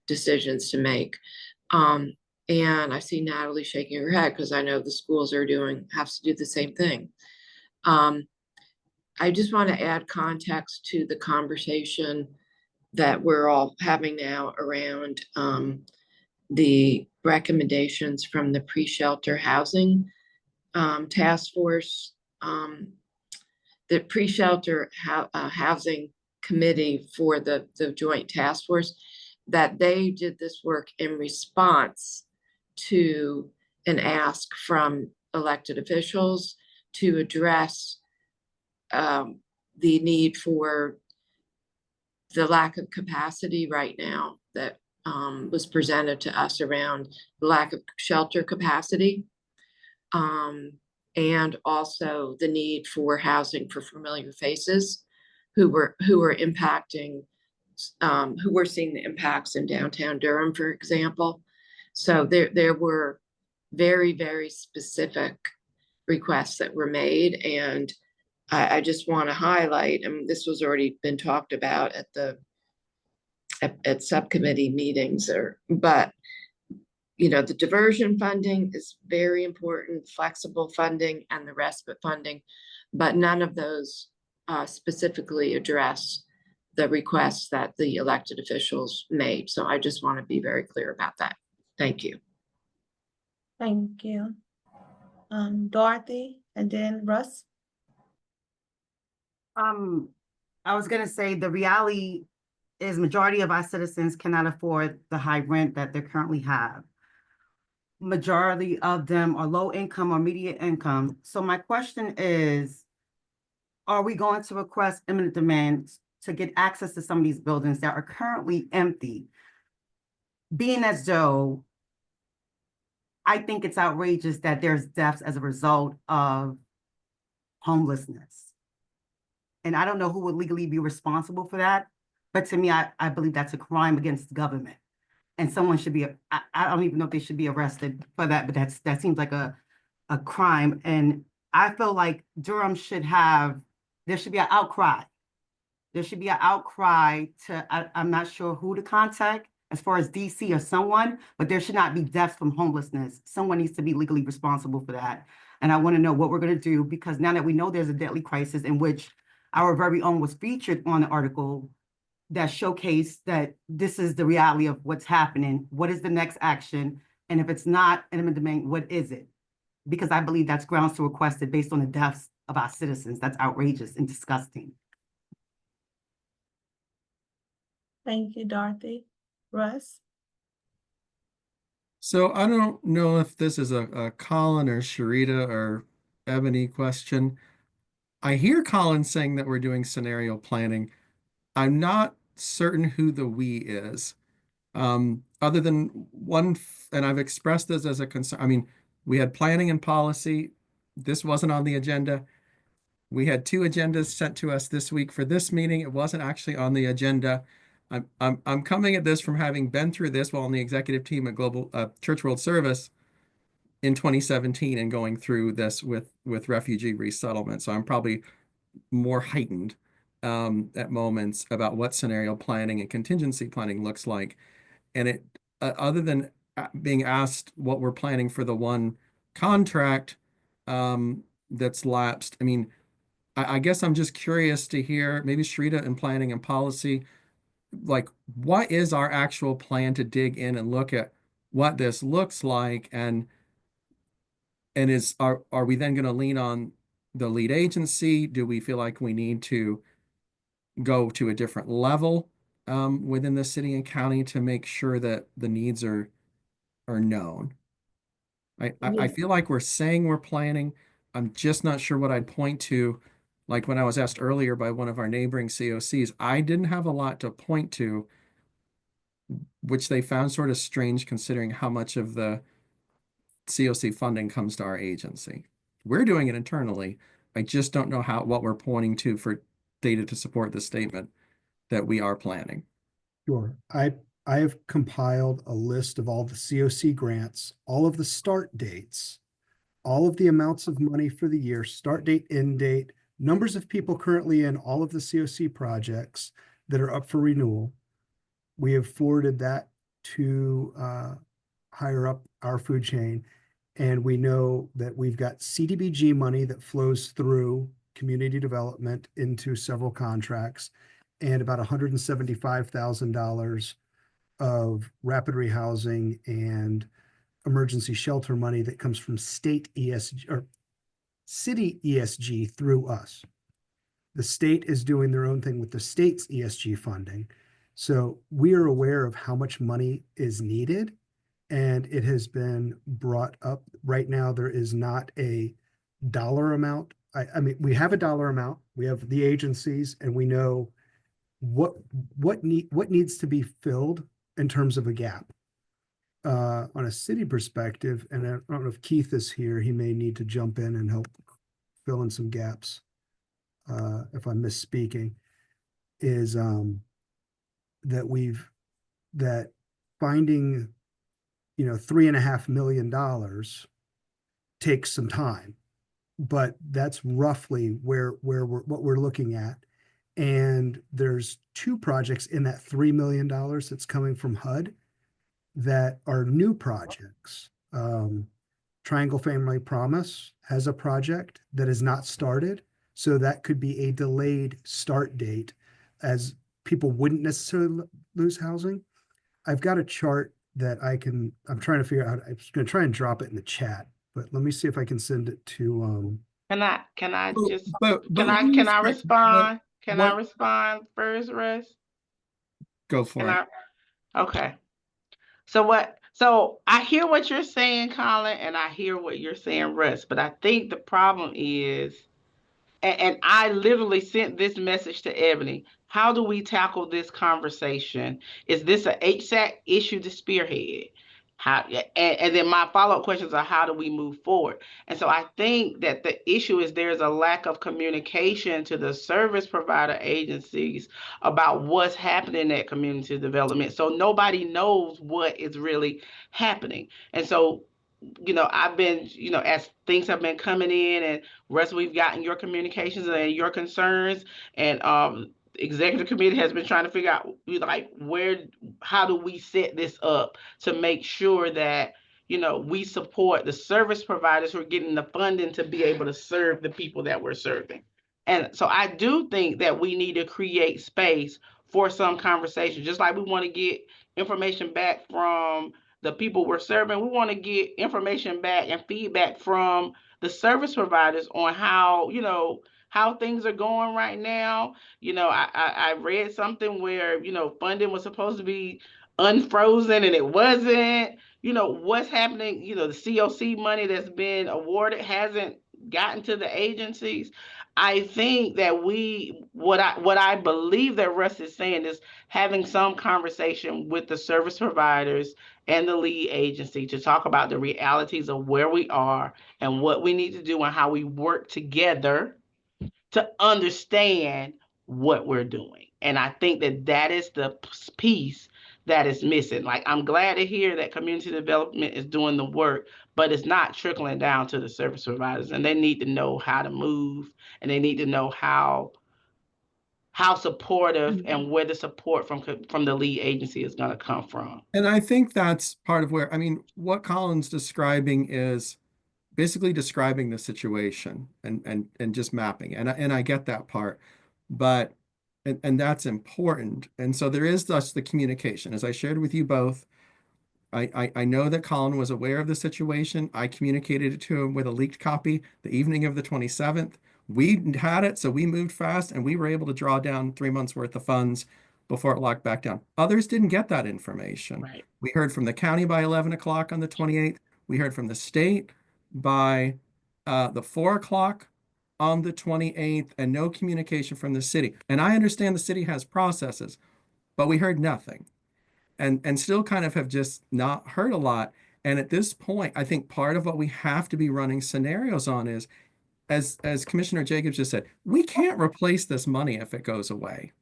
decisions to make. And I see Natalie shaking her head because I know the schools have to do the same thing. I just want to add context to the conversation that we're all having now around the recommendations from the pre-shelter housing task force. The pre-shelter housing committee for the joint task force, that they did this work in response to an ask from elected officials to address the need for the lack of capacity right now that was presented to us around the lack of shelter capacity, and also the need for housing for familiar faces who were impacting, who were seeing the impacts in downtown Durham, for example. So there were very, very specific requests that were made. And I just want to highlight, and this was already been talked about at subcommittee meetings, but the diversion funding is very important, flexible funding and the respite funding, but none of those specifically address the requests that the elected officials made. So I just want to be very clear about that. Thank you. Thank you. Dorothy, and then Russ. I was gonna say the reality is majority of our citizens cannot afford the high rent that they currently have. Majority of them are low income or median income. So my question is, are we going to request eminent domain to get access to some of these buildings that are currently empty? Being as though I think it's outrageous that there's deaths as a result of homelessness. And I don't know who would legally be responsible for that. But to me, I believe that's a crime against government. And someone should be, I don't even know if they should be arrested for that, but that seems like a crime. And I feel like Durham there should be an outcry. There should be an outcry I'm not sure who to contact as far as DC or someone, but there should not be deaths from homelessness. Someone needs to be legally responsible for that. And I want to know what we're going to do, because now that we know there's a deadly crisis, in which our very own was featured on the article that showcased that this is the reality of what's happening. What is the next action? And if it's not eminent domain, what is it? Because I believe that's grounds to request it based on the deaths of our citizens. That's outrageous and disgusting. Thank you, Dorothy. Russ? So I don't know if this is a Colin or Sharita or Ebony question. I hear Colin saying that we're doing scenario planning. I'm not certain who the we is. Other than one, and I've expressed this as a concern. I mean, we had planning and policy. This wasn't on the agenda. We had 2 agendas sent to us this week for this meeting. It wasn't actually on the agenda. I'm coming at this from having been through this while on the executive team at Global Church World Service in 2017 and going through this with refugee resettlement. So I'm probably more heightened at moments about what scenario planning and contingency planning looks like. And it, other than being asked what we're planning for the one contract that's lapsed, I mean, I guess I'm just curious to hear, maybe Shrita in planning and policy, like, what is our actual plan to dig in and look at what this looks like? And are we then going to lean on the lead agency? Do we feel like we need to go to a different level within the city and county to make sure that the needs are known? I feel like we're saying we're planning. I'm just not sure what I'd point to. Like when I was asked earlier by one of our neighboring COCs, I didn't have a lot to point to, which they found sort of strange considering how much of the COC funding comes to our agency. We're doing it internally. I just don't know what we're pointing to for data to support the statement that we are planning. Sure. I have compiled a list of all the COC grants, all of the start dates, all of the amounts of money for the year, start date, end date, numbers of people currently in all of the COC projects that are up for renewal. We have forwarded that to higher up our food chain. And we know that we've got CDBG money that flows through community development into several contracts, and about $175,000 of rapid rehousing and emergency shelter money that comes from state ESG or city ESG through us. The state is doing their own thing with the state's ESG funding. So we are aware of how much money is needed, and it has been brought up. Right now, there is not a dollar amount. I mean, we have a dollar amount, we have the agencies, and we know what needs to be filled in terms of a gap. On a city perspective, and I don't know if Keith is here, he may need to jump in and help fill in some gaps. If I'm misspeaking, is that finding, $3.5 million takes some time, but that's roughly what we're looking at. And there's two projects in that $3 million that's coming from HUD that are new projects. Triangle Family Promise has a project that is not started, so that could be a delayed start date, as people wouldn't necessarily lose housing. I've got a chart that I'm trying to figure out. I'm just going to try and drop it in the chat, but let me see if I can send it to. Can I just, But can I respond? Can I respond first, Russ? Go for it. Okay. So I hear what you're saying, Colin, and I hear what you're saying, Russ, but I think the problem is, and I literally sent this message to Ebony, how do we tackle this conversation? Is this a HSAC issue to spearhead? And then my follow-up questions are, how do we move forward? And so I think that the issue is there's a lack of communication to the service provider agencies about what's happening at community development. So nobody knows what is really happening. And so, I've been, as things have been coming in, and Russ, we've gotten your communications and your concerns, and executive committee has been trying to figure out, how do we set this up to make sure that, we support the service providers who are getting the funding to be able to serve the people that we're serving. And so I do think that we need to create space for some conversation, just like we want to get information back from the people we're serving. We want to get information back and feedback from the service providers on how, how things are going right now. I read something where, funding was supposed to be unfrozen and it wasn't. What's happening, the COC money that's been awarded hasn't gotten to the agencies. I think that what I believe that Russ is saying is having some conversation with the service providers and the lead agency to talk about the realities of where we are and what we need to do and how we work together to understand what we're doing. And I think that is the piece that is missing. Like, I'm glad to hear that community development is doing the work, but it's not trickling down to the service providers, and they need to know how to move, and they need to know how how supportive and where the support from the lead agency is going to come from. And I think that's part of where, I mean, what Colin's describing is basically describing the situation and just mapping. And I get that part, but and that's important. And so there is thus the communication. As I shared with you both, I know that Colin was aware of the situation. I communicated it to him with a leaked copy the evening of the 27th. We had it, so we moved fast and we were able to draw down 3 months worth of funds before it locked back down. Others didn't get that information. Right. We heard from the county by 11 o'clock on the 28th. We heard from the state by the 4 o'clock on the 28th, and no communication from the city. And I understand the city has processes, but we heard nothing. And still kind of have just not heard a lot. And at this point, I think part of what we have to be running scenarios on is, as Commissioner Jacobs just said, we can't replace this money if it goes away.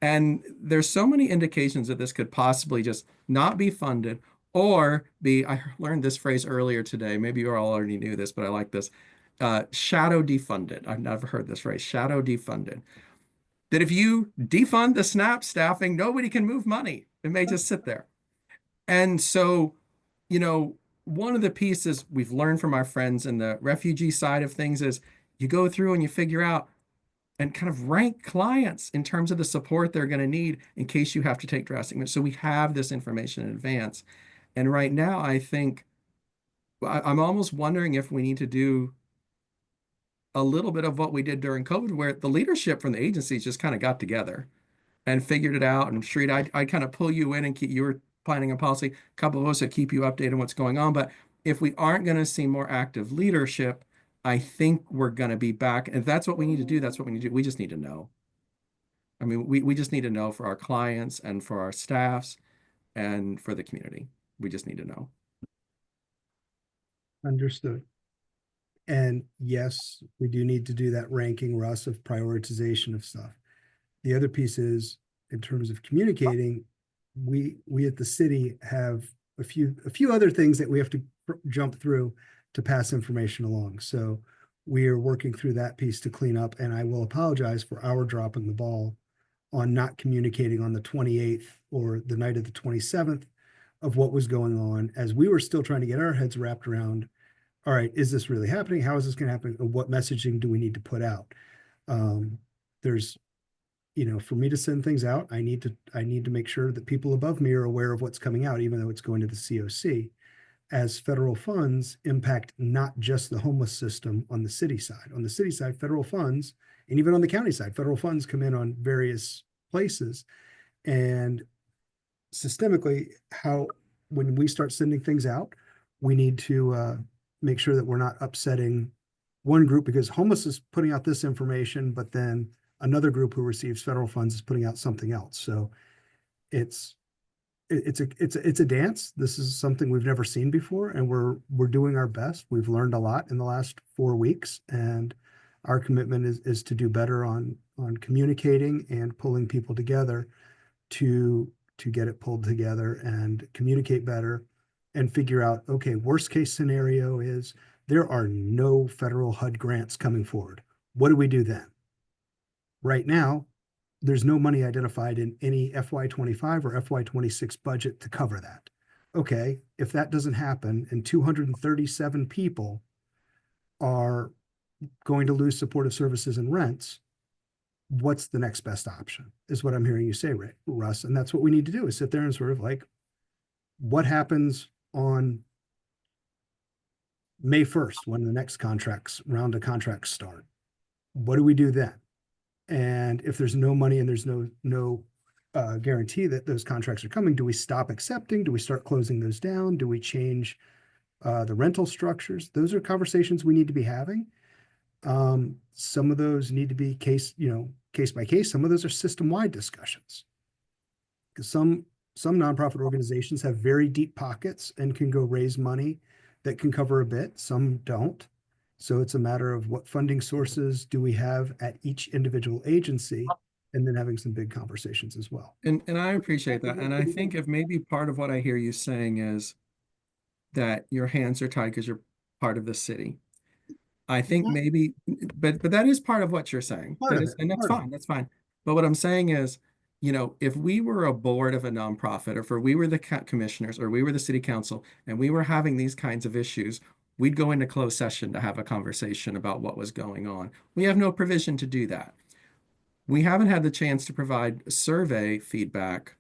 And there's so many indications that this could possibly just not be funded or be, I learned this phrase earlier today, maybe you all already knew this, but I like this, shadow defunded. I've never heard this phrase, shadow defunded. That if you defund the SNAP staffing, nobody can move money. It may just sit there. And so, you know, one of the pieces we've learned from our friends in the refugee side of things is you go through and you figure out and kind of rank clients in terms of the support they're going to need in case you have to take drastic measures. So we have this information in advance. And right now, I think I'm almost wondering if we need to do a little bit of what we did during COVID, where the leadership from the agencies just kind of got together and figured it out. And Shreed, I kind of pull you in and keep, you were planning a policy, a couple of us that keep you updated on what's going on. But if we aren't going to see more active leadership, I think we're going to be back. And if that's what we need to do, that's what we need to do. We just need to know. I mean, we just need to know for our clients and for our staffs and for the community. We just need to know. Understood. And yes, we do need to do that ranking, Russ, of prioritization of stuff. The other piece is, in terms of communicating, we at the city have a few other things that we have to jump through to pass information along. So we are working through that piece to clean up, and I will apologize for our dropping the ball on not communicating on the 28th or the night of the 27th of what was going on, as we were still trying to get our heads wrapped around, all right, is this really happening? How is this going to happen? What messaging do we need to put out? There's, you know, for me to send things out, I need to make sure that people above me are aware of what's coming out, even though it's going to the COC, as federal funds impact not just the homeless system on the city side. On the city side, federal funds, and even on the county side, federal funds come in on various places. And systemically, when we start sending things out, we need to make sure that we're not upsetting one group, because homeless is putting out this information, but then another group who receives federal funds is putting out something else. So it's a dance. This is something we've never seen before, and we're doing our best. We've learned a lot in the last 4 weeks, and our commitment is to do better on communicating and pulling people together to get it pulled together and communicate better and figure out, okay, worst case scenario is there are no federal HUD grants coming forward. What do we do then? Right now, there's no money identified in any FY25 or FY26 budget to cover that. Okay, if that doesn't happen and 237 people are going to lose supportive services and rents, what's the next best option is what I'm hearing you say, Russ. And that's what we need to do, is sit there and sort of like, what happens on May 1st when the next round of contracts start? What do we do then? And if there's no money and there's no guarantee that those contracts are coming, do we stop accepting? Do we start closing those down? Do we change the rental structures? Those are conversations we need to be having. Some of those need to be case by case. Some of those are system-wide discussions, because some nonprofit organizations have very deep pockets and can go raise money that can cover a bit. Some don't. So it's a matter of what funding sources do we have at each individual agency, and then having some big conversations as well. And I appreciate that. And I think if maybe part of what I hear you saying is that your hands are tied because you're part of the city. I think Not- maybe, but that is part of what you're saying. Part That of is, it, and that's part of it. fine, that's fine. But what I'm saying is, you know, if we were a board of a nonprofit, or if we were the commissioners, or we were the city council, and we were having these kinds of issues, we'd go into closed session to have a conversation about what was going on. We have no provision to do that. We haven't had the chance to provide survey feedback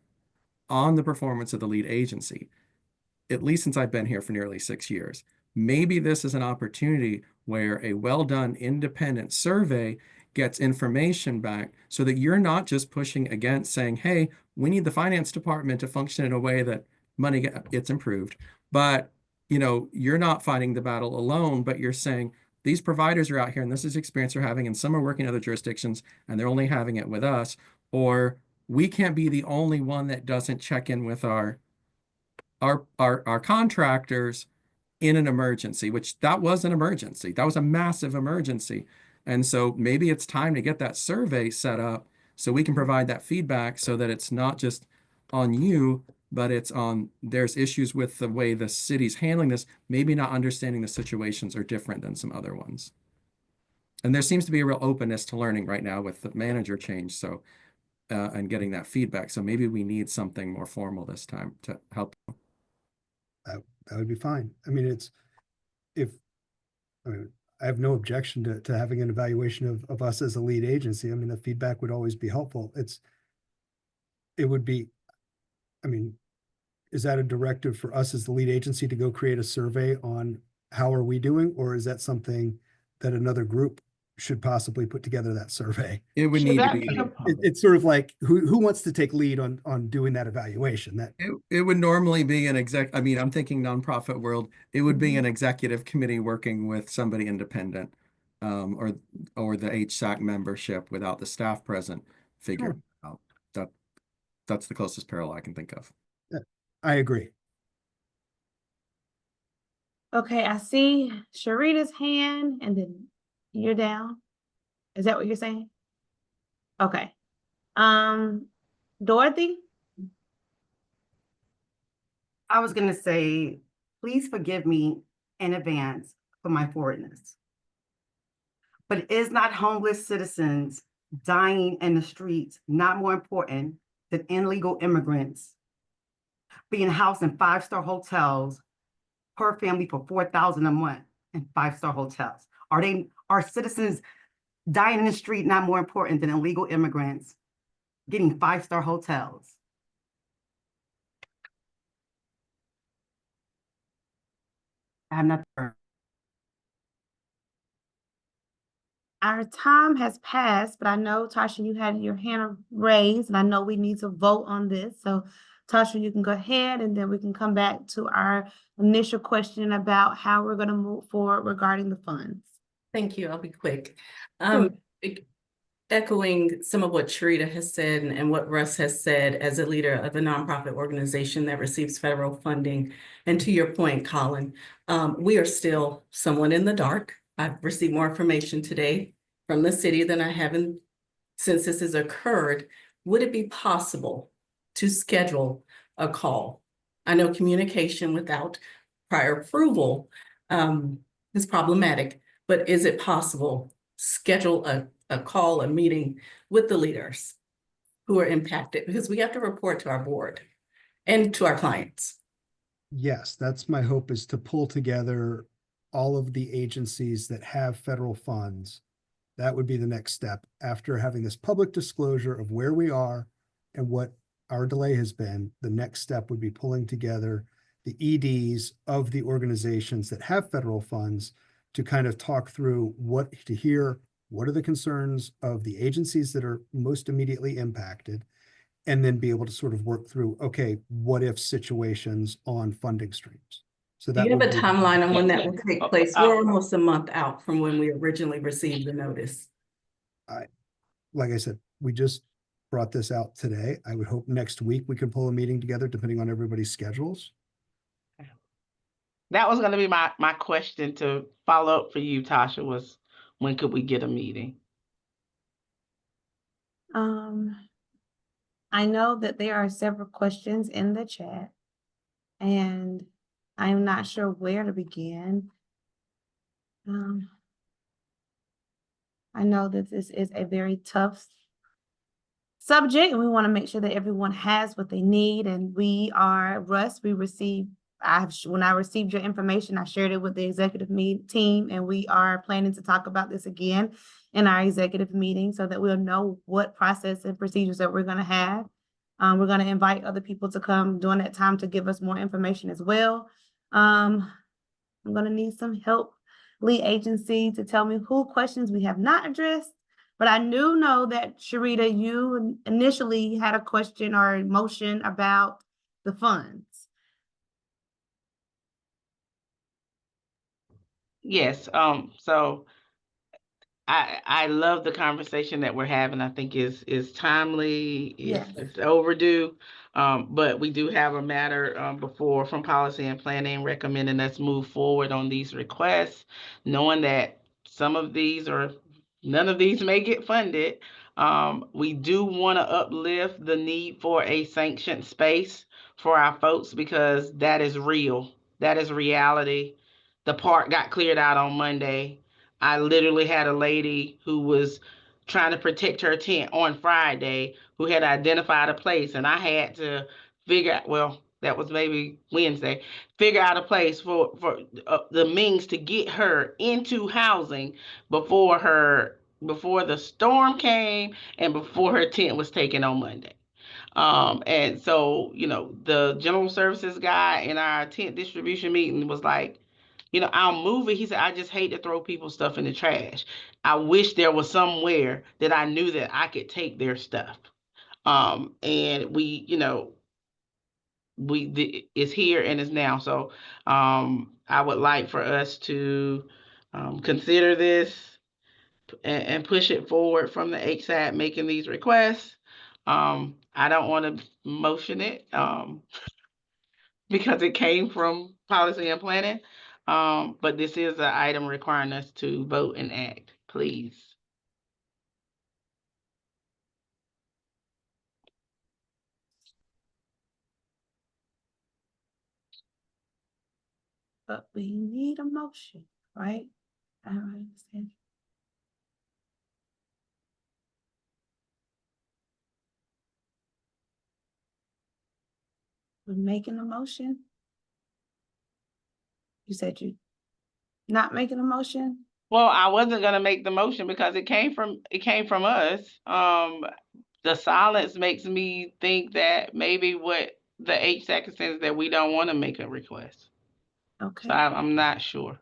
on the performance of the lead agency, at least since I've been here for nearly 6 years. Maybe this is an opportunity where a well-done independent survey gets information back so that you're not just pushing against saying, hey, we need the finance department to function in a way that money gets improved. But, you know, you're not fighting the battle alone, but you're saying these providers are out here and this is the experience they're having, and some are working in other jurisdictions and they're only having it with us. Or we can't be the only one that doesn't check in with our contractors in an emergency, which that was an emergency. That was a massive emergency. And so maybe it's time to get that survey set up so we can provide that feedback so that it's not just on you, but it's on, there's issues with the way the city's handling this, maybe not understanding the situations are different than some other ones. And there seems to be a real openness to learning right now with the manager change. So, and getting that feedback. So maybe we need something more formal this time to help. That would be fine. I mean, I have no objection to having an evaluation of us as a lead agency. I mean, the feedback would always be helpful. It would be, I mean, is that a directive for us as the lead agency to go create a survey on how are we doing? Or is that something that another group should possibly put together that survey? It would Should need to that be. be a- It's sort of like, who wants to take lead on doing that evaluation? That It would normally be an I mean, I'm thinking nonprofit world, it would be an executive committee working with somebody independent, or the HSAC membership without the staff present figure out. That's the closest parallel I can think of. I agree. Okay, I see Sharita's hand and then you're down. Is that what you're saying? Okay. Dorothy? I was gonna say, please forgive me in advance for my forwardness. But is not homeless citizens dying in the streets not more important than illegal immigrants being housed in 5-star hotels per family for $4,000 a month in 5-star hotels? Are citizens dying in the street not more important than illegal immigrants getting 5-star hotels? I'm not sure. Our time has passed, but I know, Tasha, you had your hand raised, and I know we need to vote on this. So, Tasha, you can go ahead, and then we can come back to our initial question about how we're going to move forward regarding the funds. Thank you. I'll be quick. Sure. Echoing some of what Sharita has said and what Russ has said as a leader of a nonprofit organization that receives federal funding. And to your point, Colin, we are still somewhat in the dark. I've received more information today from the city than I haven't since this has occurred. Would it be possible to schedule a call? I know communication without prior approval is problematic, but is it possible schedule a call, a meeting with the leaders who are impacted? Because we have to report to our board and to our clients. Yes, that's my hope, is to pull together all of the agencies that have federal funds. That would be the next step after having this public disclosure of where we are and what our delay has been. The next step would be pulling together the EDs of the organizations that have federal funds to kind of talk through what are the concerns of the agencies that are most immediately impacted, and then be able to sort of work through, okay, what if situations on funding streams. So Do that you have a would be- timeline on when that will take place? We're almost a month out from when we originally received the notice. Like I said, we just brought this out today. I would hope next week we can pull a meeting together depending on everybody's schedules. That was gonna be my question to follow up for you, Tasha, was when could we get a meeting? I know that there are several questions in the chat, and I'm not sure where to begin. I know that this is a very tough subject, and we want to make sure that everyone has what they need. And Russ, when I received your information, I shared it with the executive team, and we are planning to talk about this again in our executive meeting so that we'll know what process and procedures that we're going to have. We're going to invite other people to come during that time to give us more information as well. I'm going to need some help, lead agency, to tell me who questions we have not addressed. But I do know that, Sharita, you initially had a question or a motion about the funds. Yes, so I love the conversation that we're having. I think is timely, Yes. it's overdue. But we do have a matter before from policy and planning recommending us move forward on these requests, knowing that some of these or none of these may get funded. We do want to uplift the need for a sanctioned space for our folks because that is real. That is reality. The park got cleared out on Monday. I literally had a lady who was trying to protect her tent on Friday who had identified a place, and I had to figure out, well, that was maybe Wednesday, figure out a place for the means to get her into housing before the storm came and before her tent was taken on Monday. And so, the general services guy in our tent distribution meeting was like, I'll move it. He said, I just hate to throw people's stuff in the trash. I wish there was somewhere that I knew that I could take their stuff. And it's here and it's now. So, I would like for us to, consider this and push it forward from the HSAT making these requests. I don't want to motion it, because it came from policy and planning. But this is an item requiring us to vote and act, please. But we need a motion, right? I don't understand. We're making a motion? You said you not making a motion? Well, I wasn't gonna make the motion because it came from us. The silence makes me think that maybe what the HSAC is saying is that we don't want to make a request. Okay. So I'm not sure.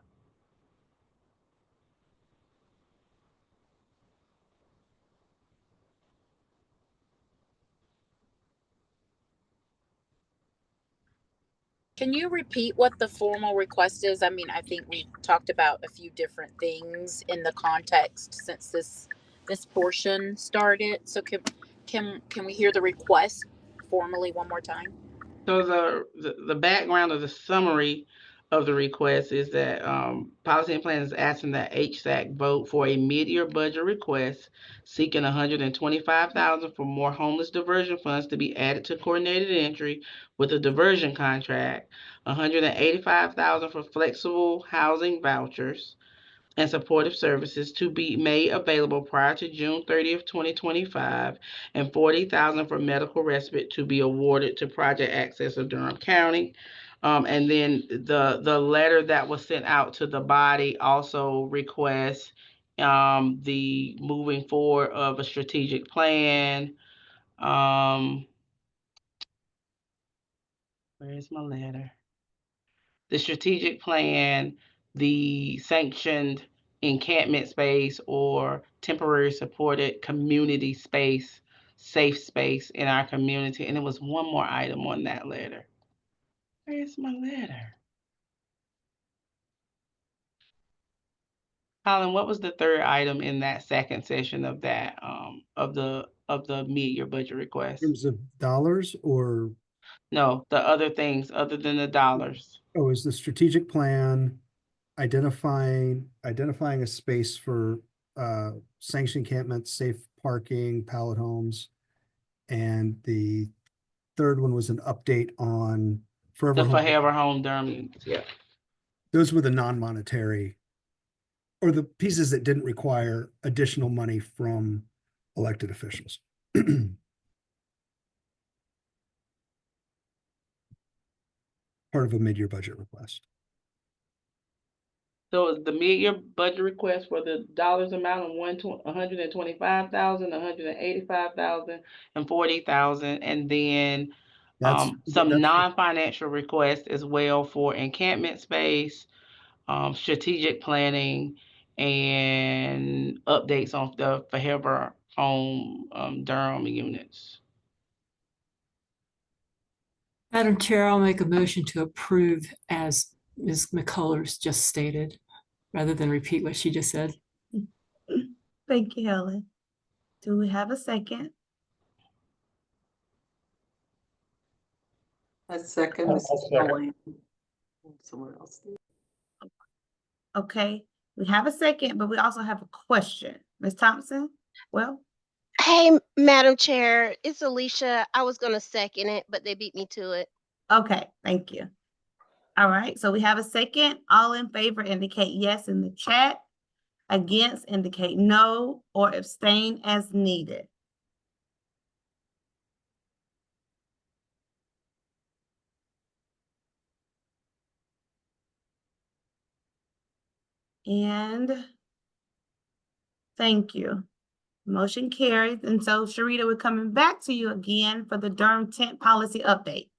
Can you repeat what the formal request is? I mean, I think we talked about a few different things in the context since this portion started. So can we hear the request formally one more time? So the background of the summary of the request is that policy and plan is asking that HSAC vote for a mid-year budget request seeking $125,000 for more homeless diversion funds to be added to coordinated entry with a diversion contract, $185,000 for flexible housing vouchers and supportive services to be made available prior to June 30th, 2025, and $40,000 for medical respite to be awarded to Project Access of Durham County. And then the letter that was sent out to the body also requests the moving forward of a strategic plan. Where's my letter? The strategic plan, the sanctioned encampment space or temporary supported community space, safe space in our community. And there was one more item on that letter. Where's my letter? Colin, what was the third item in that second session of that, of the mid-year budget request? In terms of dollars or, No, the other things other than the dollars. oh, is the strategic plan identifying a space for sanctioned encampments, safe parking, pallet homes. And the third one was an update on Forever The Home. Forever Home Durham units, yeah. Those were the non-monetary or the pieces that didn't require additional money from elected officials. Part of a mid-year budget request. So is the mid-year budget request for the dollars amount of 125,000, 185,000, and 40,000, and then some that's- non-financial requests as well for encampment space, strategic planning, and updates on the Forever Home Durham units. Madam Chair, I'll make a motion to approve as Ms. McCullers just stated, rather than repeat what she just said. Thank you, Helen. Do we have a second? A second, Mrs. Joanne. Somewhere else. Okay, we have a second, but we also have a question. Ms. Thompson? Well, Hey, Madam Chair, it's Alicia. I was gonna second it, but they beat me to it. okay, thank you. All right, so we have a second. All in favor indicate yes in the chat. Against indicate no, or abstain as needed. And thank you. Motion carries. And so Sharita, we're coming back to you again for the Durham tent policy update.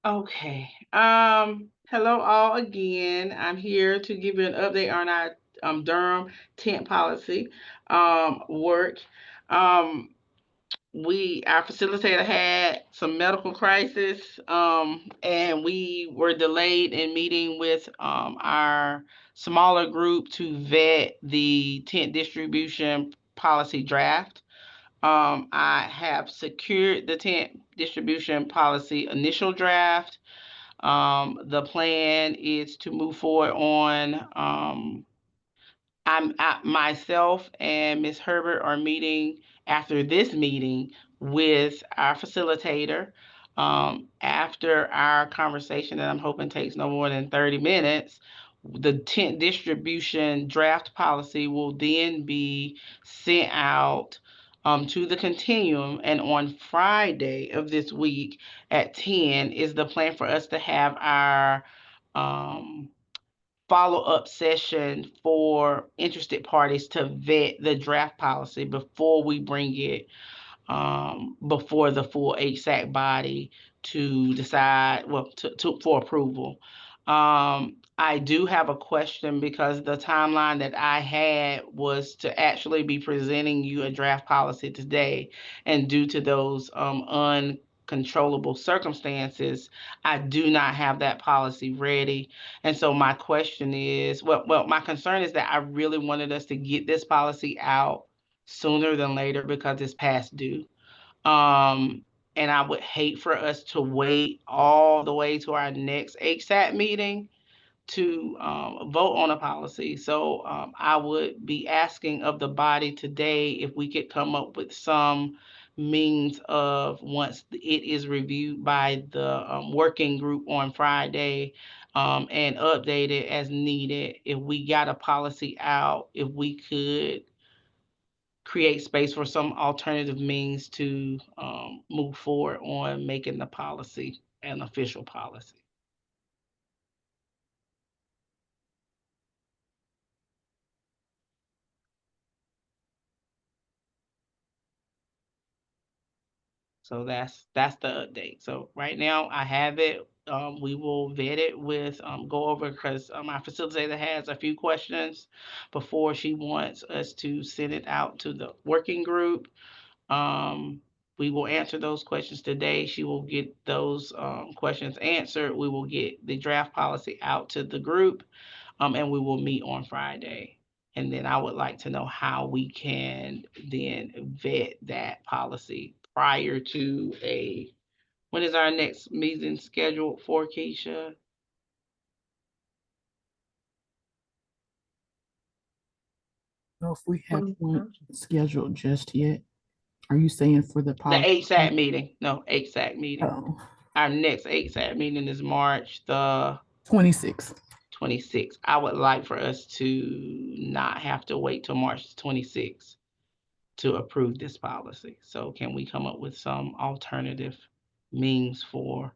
Okay, hello all again. I'm here to give you an update on our Durham tent policy work. Our facilitator had some medical crisis, and we were delayed in meeting with our smaller group to vet the tent distribution policy draft. I have secured the tent distribution policy initial draft. The plan is to move forward on, myself and Ms. Herbert are meeting after this meeting with our facilitator. After our conversation that I'm hoping takes no more than 30 minutes, the tent distribution draft policy will then be sent out to the Continuum, and on Friday of this week at 10 is the plan for us to have our follow-up session for interested parties to vet the draft policy before we bring it before the full HSAC body to decide, well, for approval. I do have a question because the timeline that I had was to actually be presenting you a draft policy today, and due to those uncontrollable circumstances, I do not have that policy ready. And so my question is, well, my concern is that I really wanted us to get this policy out sooner than later because it's past due. And I would hate for us to wait all the way to our next HSAT meeting to vote on a policy. So I would be asking of the body today if we could come up with some means of, once it is reviewed by the working group on Friday, and updated as needed, if we got a policy out, if we could create space for some alternative means to move forward on making the policy an official policy. So that's the update. So right now I have it. We will vet it with, go over, because our facilitator has a few questions before she wants us to send it out to the working group. We will answer those questions today. She will get those questions answered. We will get the draft policy out to the group, and we will meet on Friday. And then I would like to know how we can then vet that policy prior to when is our next meeting scheduled for, Keisha? So if we have one scheduled just yet, are you saying for the The policy? HSAC meeting. No, HSAC meeting. Oh, Our next HSAC meeting is March the 26th. 26th. I would like for us to not have to wait till March 26th to approve this policy. So can we come up with some alternative means for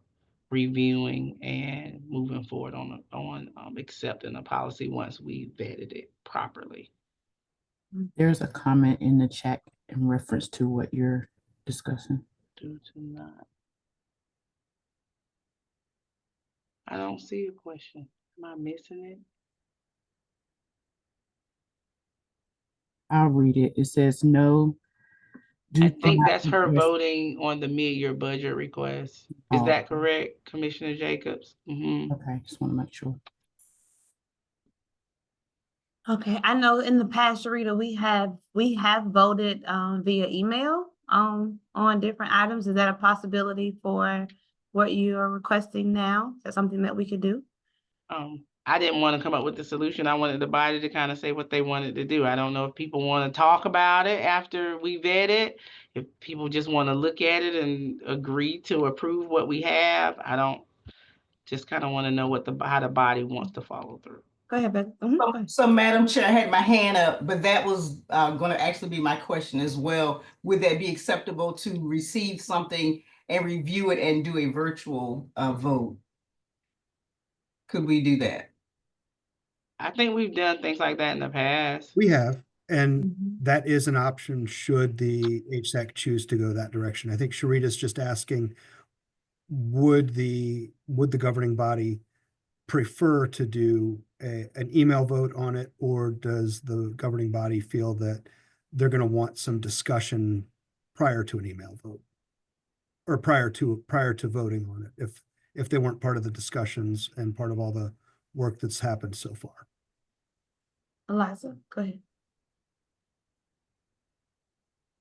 reviewing and moving forward on accepting the policy once we vetted it properly? There's a comment in the chat in reference to what you're discussing. Due to not. I don't see a question. Am I missing it? I'll read it. It says no. I think that's her voting on the mid-year budget request. Is Oh. that correct, Commissioner Jacobs? Mm-hmm. Okay, just want to make sure. Okay, I know in the past, Sharita, we have voted via email on different items. Is that a possibility for what you are requesting now? Is that something that we could do? I didn't want to come up with the solution. I wanted the body to kind of say what they wanted to do. I don't know if people want to talk about it after we vet it. If people just want to look at it and agree to approve what we have, I don't just kind of want to know what how the body wants to follow through. Go ahead, Beth. Go ahead. So Madam Chair, I had my hand up, but that was going to actually be my question as well. Would that be acceptable to receive something and review it and do a virtual vote? Could we do that? I think we've done things like that in the past. We have, and that is an option should the HSAC choose to go that direction. I think Sharita's just asking, would the governing body prefer to do an email vote on it, or does the governing body feel that they're going to want some discussion prior to an email vote, or prior to voting on it, if they weren't part of the discussions and part of all the work that's happened so far? Eliza, go ahead.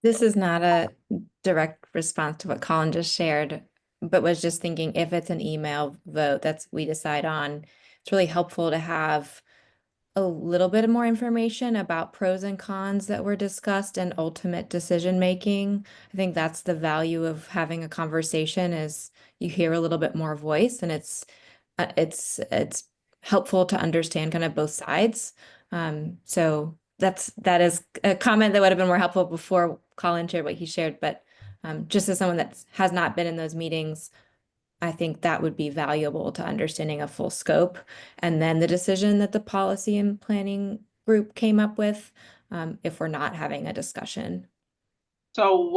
This is not a direct response to what Colin just shared, but was just thinking if it's an email vote that's we decide on, it's really helpful to have a little bit more information about pros and cons that were discussed and ultimate decision making. I think that's the value of having a conversation, is you hear a little bit more voice, and it's helpful to understand kind of both sides. So that is a comment that would have been more helpful before Colin shared what he shared, but just as someone that has not been in those meetings, I think that would be valuable to understanding a full scope. And then the decision that the policy and planning group came up with, if we're not having a discussion. So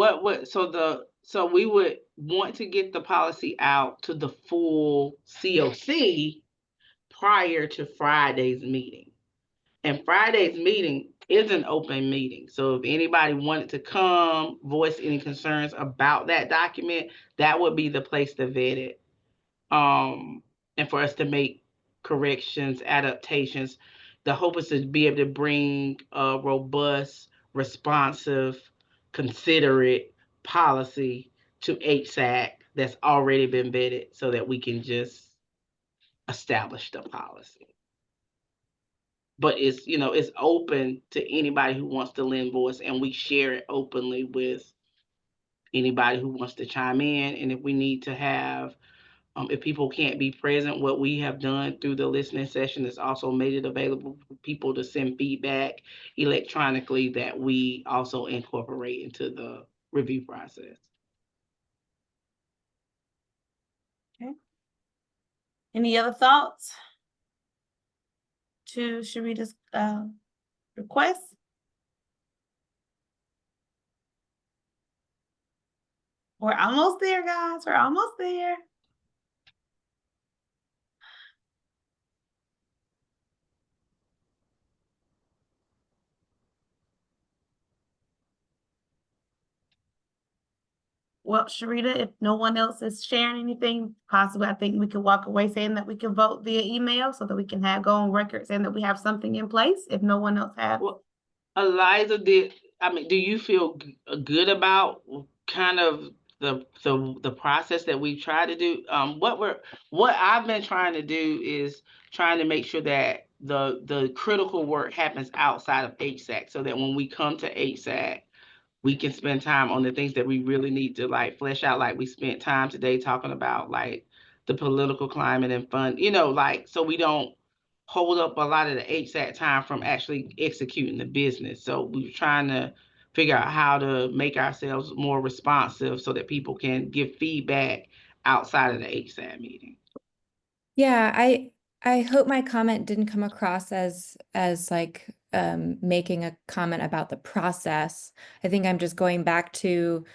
so we would want to get the policy out to the full COC prior to Friday's meeting. And Friday's meeting is an open meeting. So if anybody wanted to come voice any concerns about that document, that would be the place to vet it. And for us to make corrections, adaptations. The hope is to be able to bring a robust, responsive, considerate policy to HSAC that's already been vetted, so that we can just establish the policy. But it's, it's open to anybody who wants to lend voice, and we share it openly with anybody who wants to chime in. And if we need to have, if people can't be present, what we have done through the listening session is also made it available for people to send feedback electronically that we also incorporate into the review process. Okay. Any other thoughts to Sharita's request? We're almost there, guys. We're almost there. Well, Sharita, if no one else is sharing anything, possibly I think we could walk away saying that we can vote via email so that we can go on record saying that we have something in place if no one else has. Well, Eliza, do you feel good about kind of the process that we try to do? What I've been trying to do is trying to make sure that the critical work happens outside of HSAC, so that when we come to HSAC, we can spend time on the things that we really need to flesh out. Like we spent time today talking about the political climate and fund, so we don't hold up a lot of the HSAT time from actually executing the business. So we were trying to figure out how to make ourselves more responsive so that people can give feedback outside of the HSAT meeting. Yeah, I hope my comment didn't come across as like making a comment about the process. I think I'm just going back to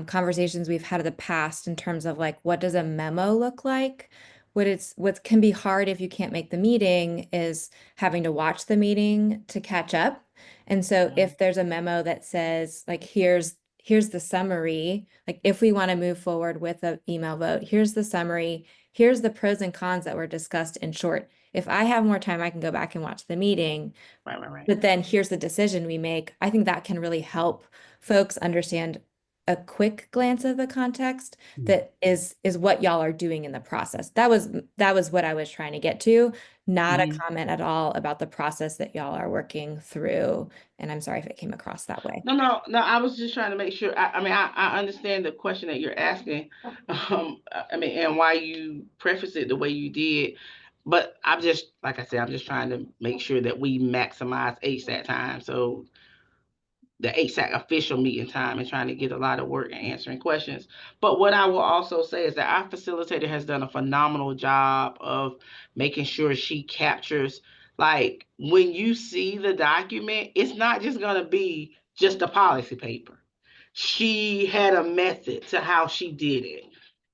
conversations we've had in the past in terms of like what does a memo look like? What can be hard if you can't make the meeting is having to watch the meeting to catch up. And so if there's a memo that says like here's the summary, like if we want to move forward with an email vote, here's the summary. Here's the pros and cons that were discussed in short. If I have more time, I can go back and watch the meeting. Right. But then here's the decision we make. I think that can really help folks understand a quick glance of the context that is what y'all are doing in the process. That was what I was trying to get to, not a comment at all about the process that y'all are working through. And I'm sorry if it came across that way. No, I was just trying to make sure. I understand the question that you're asking. And why you preface it the way you did. But like I said, I'm just trying to make sure that we maximize HSAT time. So the HSAC official meeting time and trying to get a lot of work and answering questions. But what I will also say is that our facilitator has done a phenomenal job of making sure she captures, like when you see the document, it's not just going to be just a policy paper. She had a method to how she did it.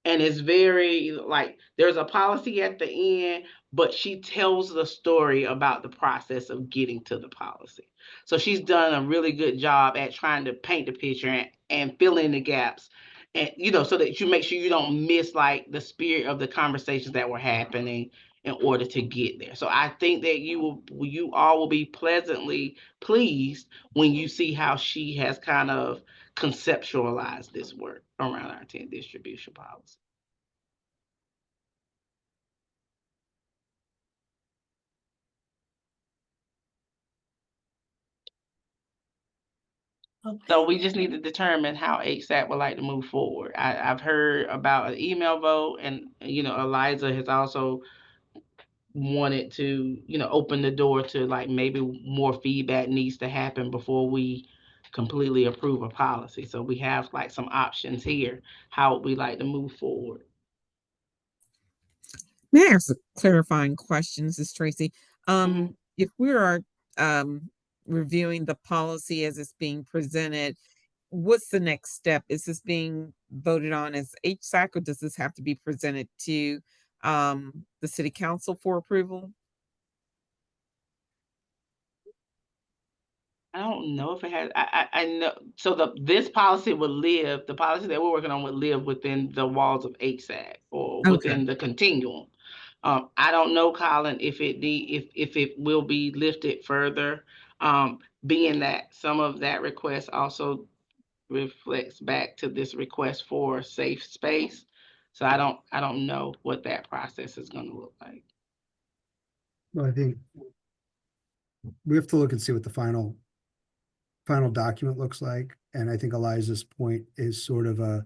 And it's very like there's a policy at the end, but she tells the story about the process of getting to the policy. So she's done a really good job at trying to paint the picture and fill in the gaps. And so that you make sure you don't miss like the spirit of the conversations that were happening in order to get there. So I think that you all will be pleasantly pleased when you see how she has kind of conceptualized this work around our 10 distribution policy. So we just need to determine how HSAT would like to move forward. I've heard about an email vote, and Eliza has also wanted to open the door to like maybe more feedback needs to happen before we completely approve a policy. So we have like some options here. How would we like to move forward? May I ask a clarifying question? This is Tracy. If we are reviewing the policy as it's being presented, what's the next step? Is this being voted on as HSAC, or does this have to be presented to the city council for approval? I don't know if it has. I know. So this policy would live. The policy that we're working on would live within the walls of HSAC or within the continuum. I don't know, Colin, if it will be lifted further. Being that some of that request also reflects back to this request for safe space. So I don't know what that process is going to look like. Well, I think we have to look and see what the final document looks like. And I think Eliza's point is sort of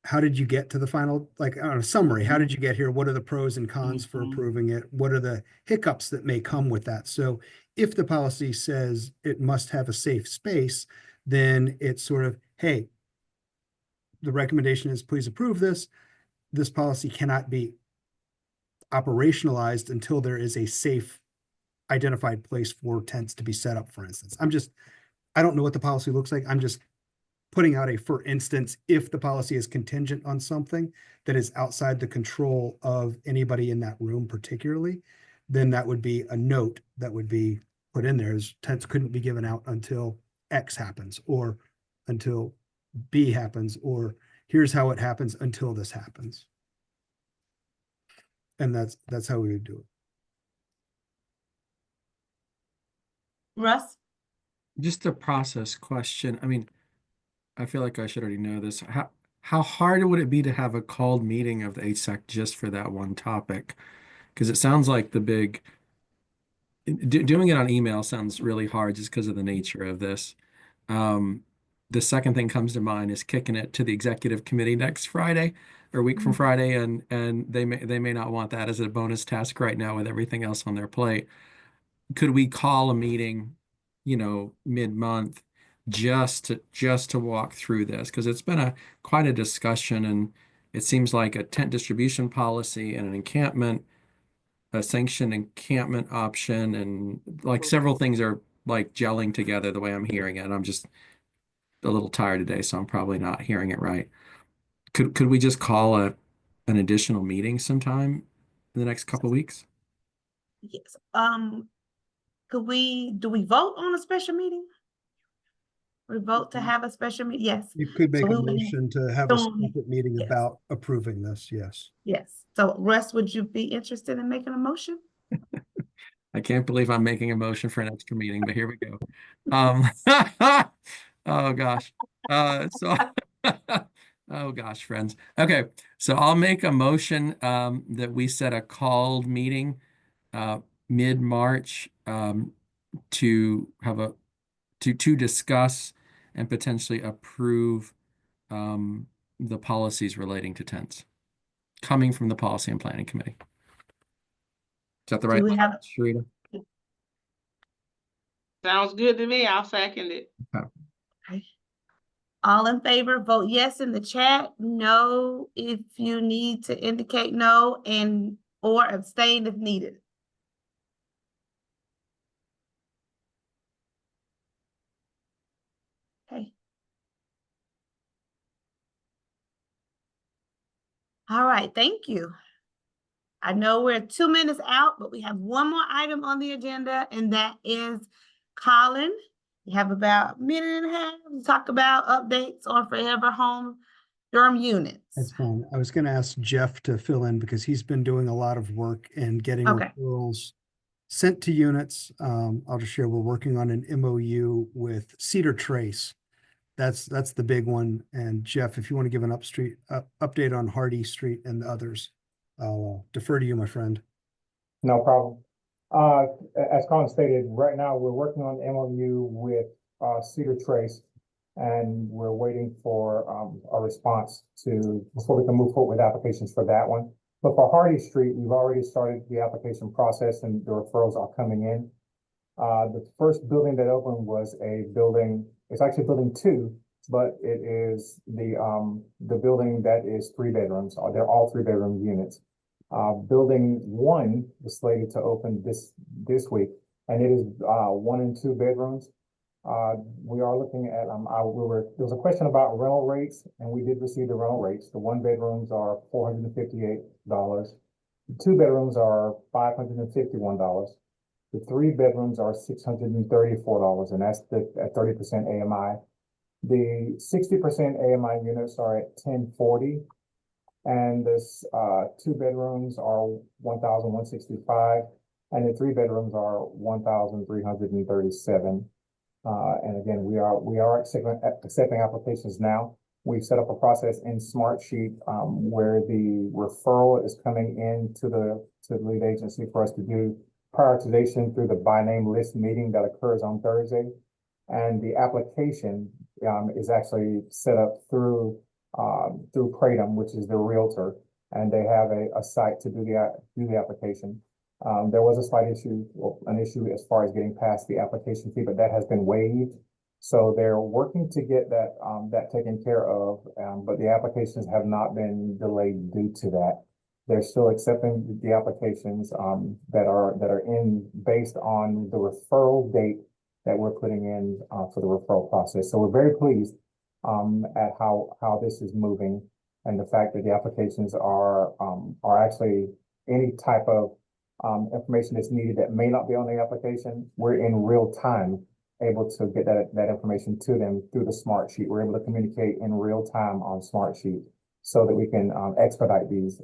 how did you get to the final, like on a summary, how did you get here? What are the pros and cons for approving it? What are the hiccups that may come with that? So if the policy says it must have a safe space, then it's sort of, hey, the recommendation is please approve this. This policy cannot be operationalized until there is a safe identified place for tents to be set up, for instance. I don't know what the policy looks like. I'm just putting out for instance, if the policy is contingent on something that is outside the control of anybody in that room particularly, then that would be a note that would be put in there as tents couldn't be given out until X happens, or until B happens, or here's how it happens until this happens. And that's how we would do it. Russ? Just a process question. I mean, I feel like I should already know this. How hard would it be to have a called meeting of the HSAC just for that one topic? Because it sounds like doing it on email sounds really hard just because of the nature of this. the second thing comes to mind is kicking it to the executive committee next Friday or a week from Friday, and they may not want that as a bonus task right now with everything else on their plate. Could we call a meeting, mid-month just to walk through this? Because it's been quite a discussion, and it seems like a tent distribution policy and an encampment, a sanctioned encampment option, and like several things are like gelling together the way I'm hearing it. I'm just a little tired today, so I'm probably not hearing it right. Could we just call an additional meeting sometime in the next couple weeks? Yes. Do we vote on a special meeting? We vote to have a special meeting? Yes. You could make So a we would- motion to have a so- separate meeting yes. about approving this, yes. Yes. So Russ, would you be interested in making a motion? I can't believe I'm making a motion for an extra meeting, but here we go. Oh gosh. Oh gosh, friends. Okay, so I'll make a motion that we set a called meeting mid-March to have to discuss and potentially approve the policies relating to tents coming from the Policy and Planning Committee. Is that the right? Do we have- Sharita? Sounds good to me. I'll second it. Okay. All in favor, vote yes in the chat, no if you need to indicate no, and or abstain if needed. Okay. All right, thank you. I know we're 2 minutes out, but we have one more item on the agenda, and that is Colin. You have about a minute and a half to talk about updates on Forever Home Durham units. That's fine. I was gonna ask Jeff to fill in because he's been doing a lot of work in getting Okay. referrals sent to units. I'll just share, we're working on an MOU with Cedar Trace. That's the big one. And Jeff, if you want to give an update on Hardy Street and the others, I'll defer to you, my friend. No problem. As Colin stated, right now we're working on the MOU with Cedar Trace, and we're waiting for a response before we can move forward with applications for that one. But for Hardy Street, we've already started the application process, and the referrals are coming in. The first building that opened was a building. It's actually building 2, but it is the building that is 3 bedrooms. They're all 3-bedroom units. Building 1 was slated to open this week, and it is 1 and 2 bedrooms. We are looking at there was a question about rental rates, and we did receive the rental rates. The 1 bedrooms are $458. The 2 bedrooms are $551. The 3 bedrooms are $634, and that's at 30% AMI. The 60% AMI units are at $1,040. And this 2 bedrooms are $1,165, and the 3 bedrooms are $1,337. And again, we are accepting applications now. We've set up a process in Smartsheet where the referral is coming in to the lead agency for us to do prioritization through the by name list meeting that occurs on Thursday. And the application is actually set up through Kratom, which is the realtor, and they have a site to do the application. There was a slight issue, an issue as far as getting past the application fee, but that has been waived. So they're working to get that taken care of, but the applications have not been delayed due to that. They're still accepting the applications that are in based on the referral date that we're putting in for the referral process. So we're very pleased at how this is moving, and the fact that the applications are actually any type of information that's needed that may not be on the application. We're in real time able to get that information to them through the Smartsheet. We're able to communicate in real time on Smartsheet so that we can expedite these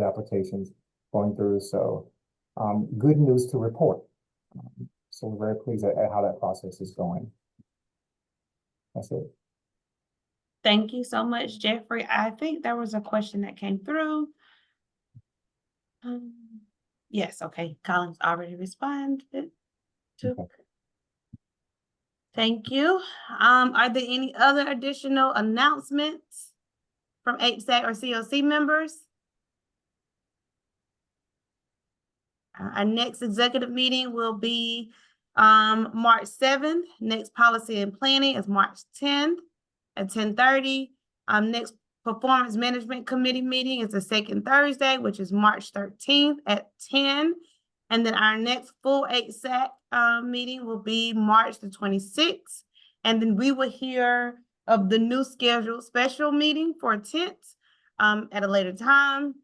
applications going through. So good news to report. So we're very pleased at how that process is going. That's it. Thank you so much, Jeffrey. I think there was a question that came through. Yes, okay. Colin's already responded to. Okay. Thank you. Are there any other additional announcements from HSAC or COC members? Our next executive meeting will be March 7th. Next policy and planning is March 10th at 10:30. Next performance management committee meeting is the second Thursday, which is March 13th at 10. And then our next full HSAC meeting will be March the 26th. And then we will hear of the new scheduled special meeting for 10th at a later time.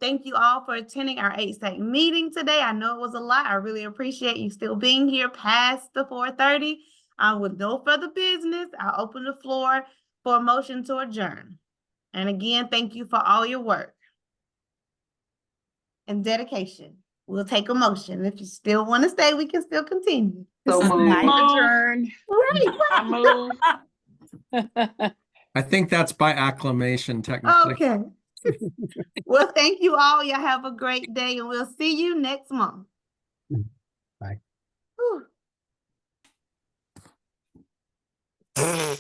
Thank you all for attending our HSAC meeting today. I know it was a lot. I really appreciate you still being here past the 4:30. With no further business, I'll open the floor for a motion to adjourn. And again, thank you for all your work and dedication. We'll take a motion. If you still want to stay, we can still continue. So moved. Adjourn. Right, I move. I think that's by acclamation technically. Okay. Well, thank you all. Y'all have a great day and we'll see you next month. Bye. Whew.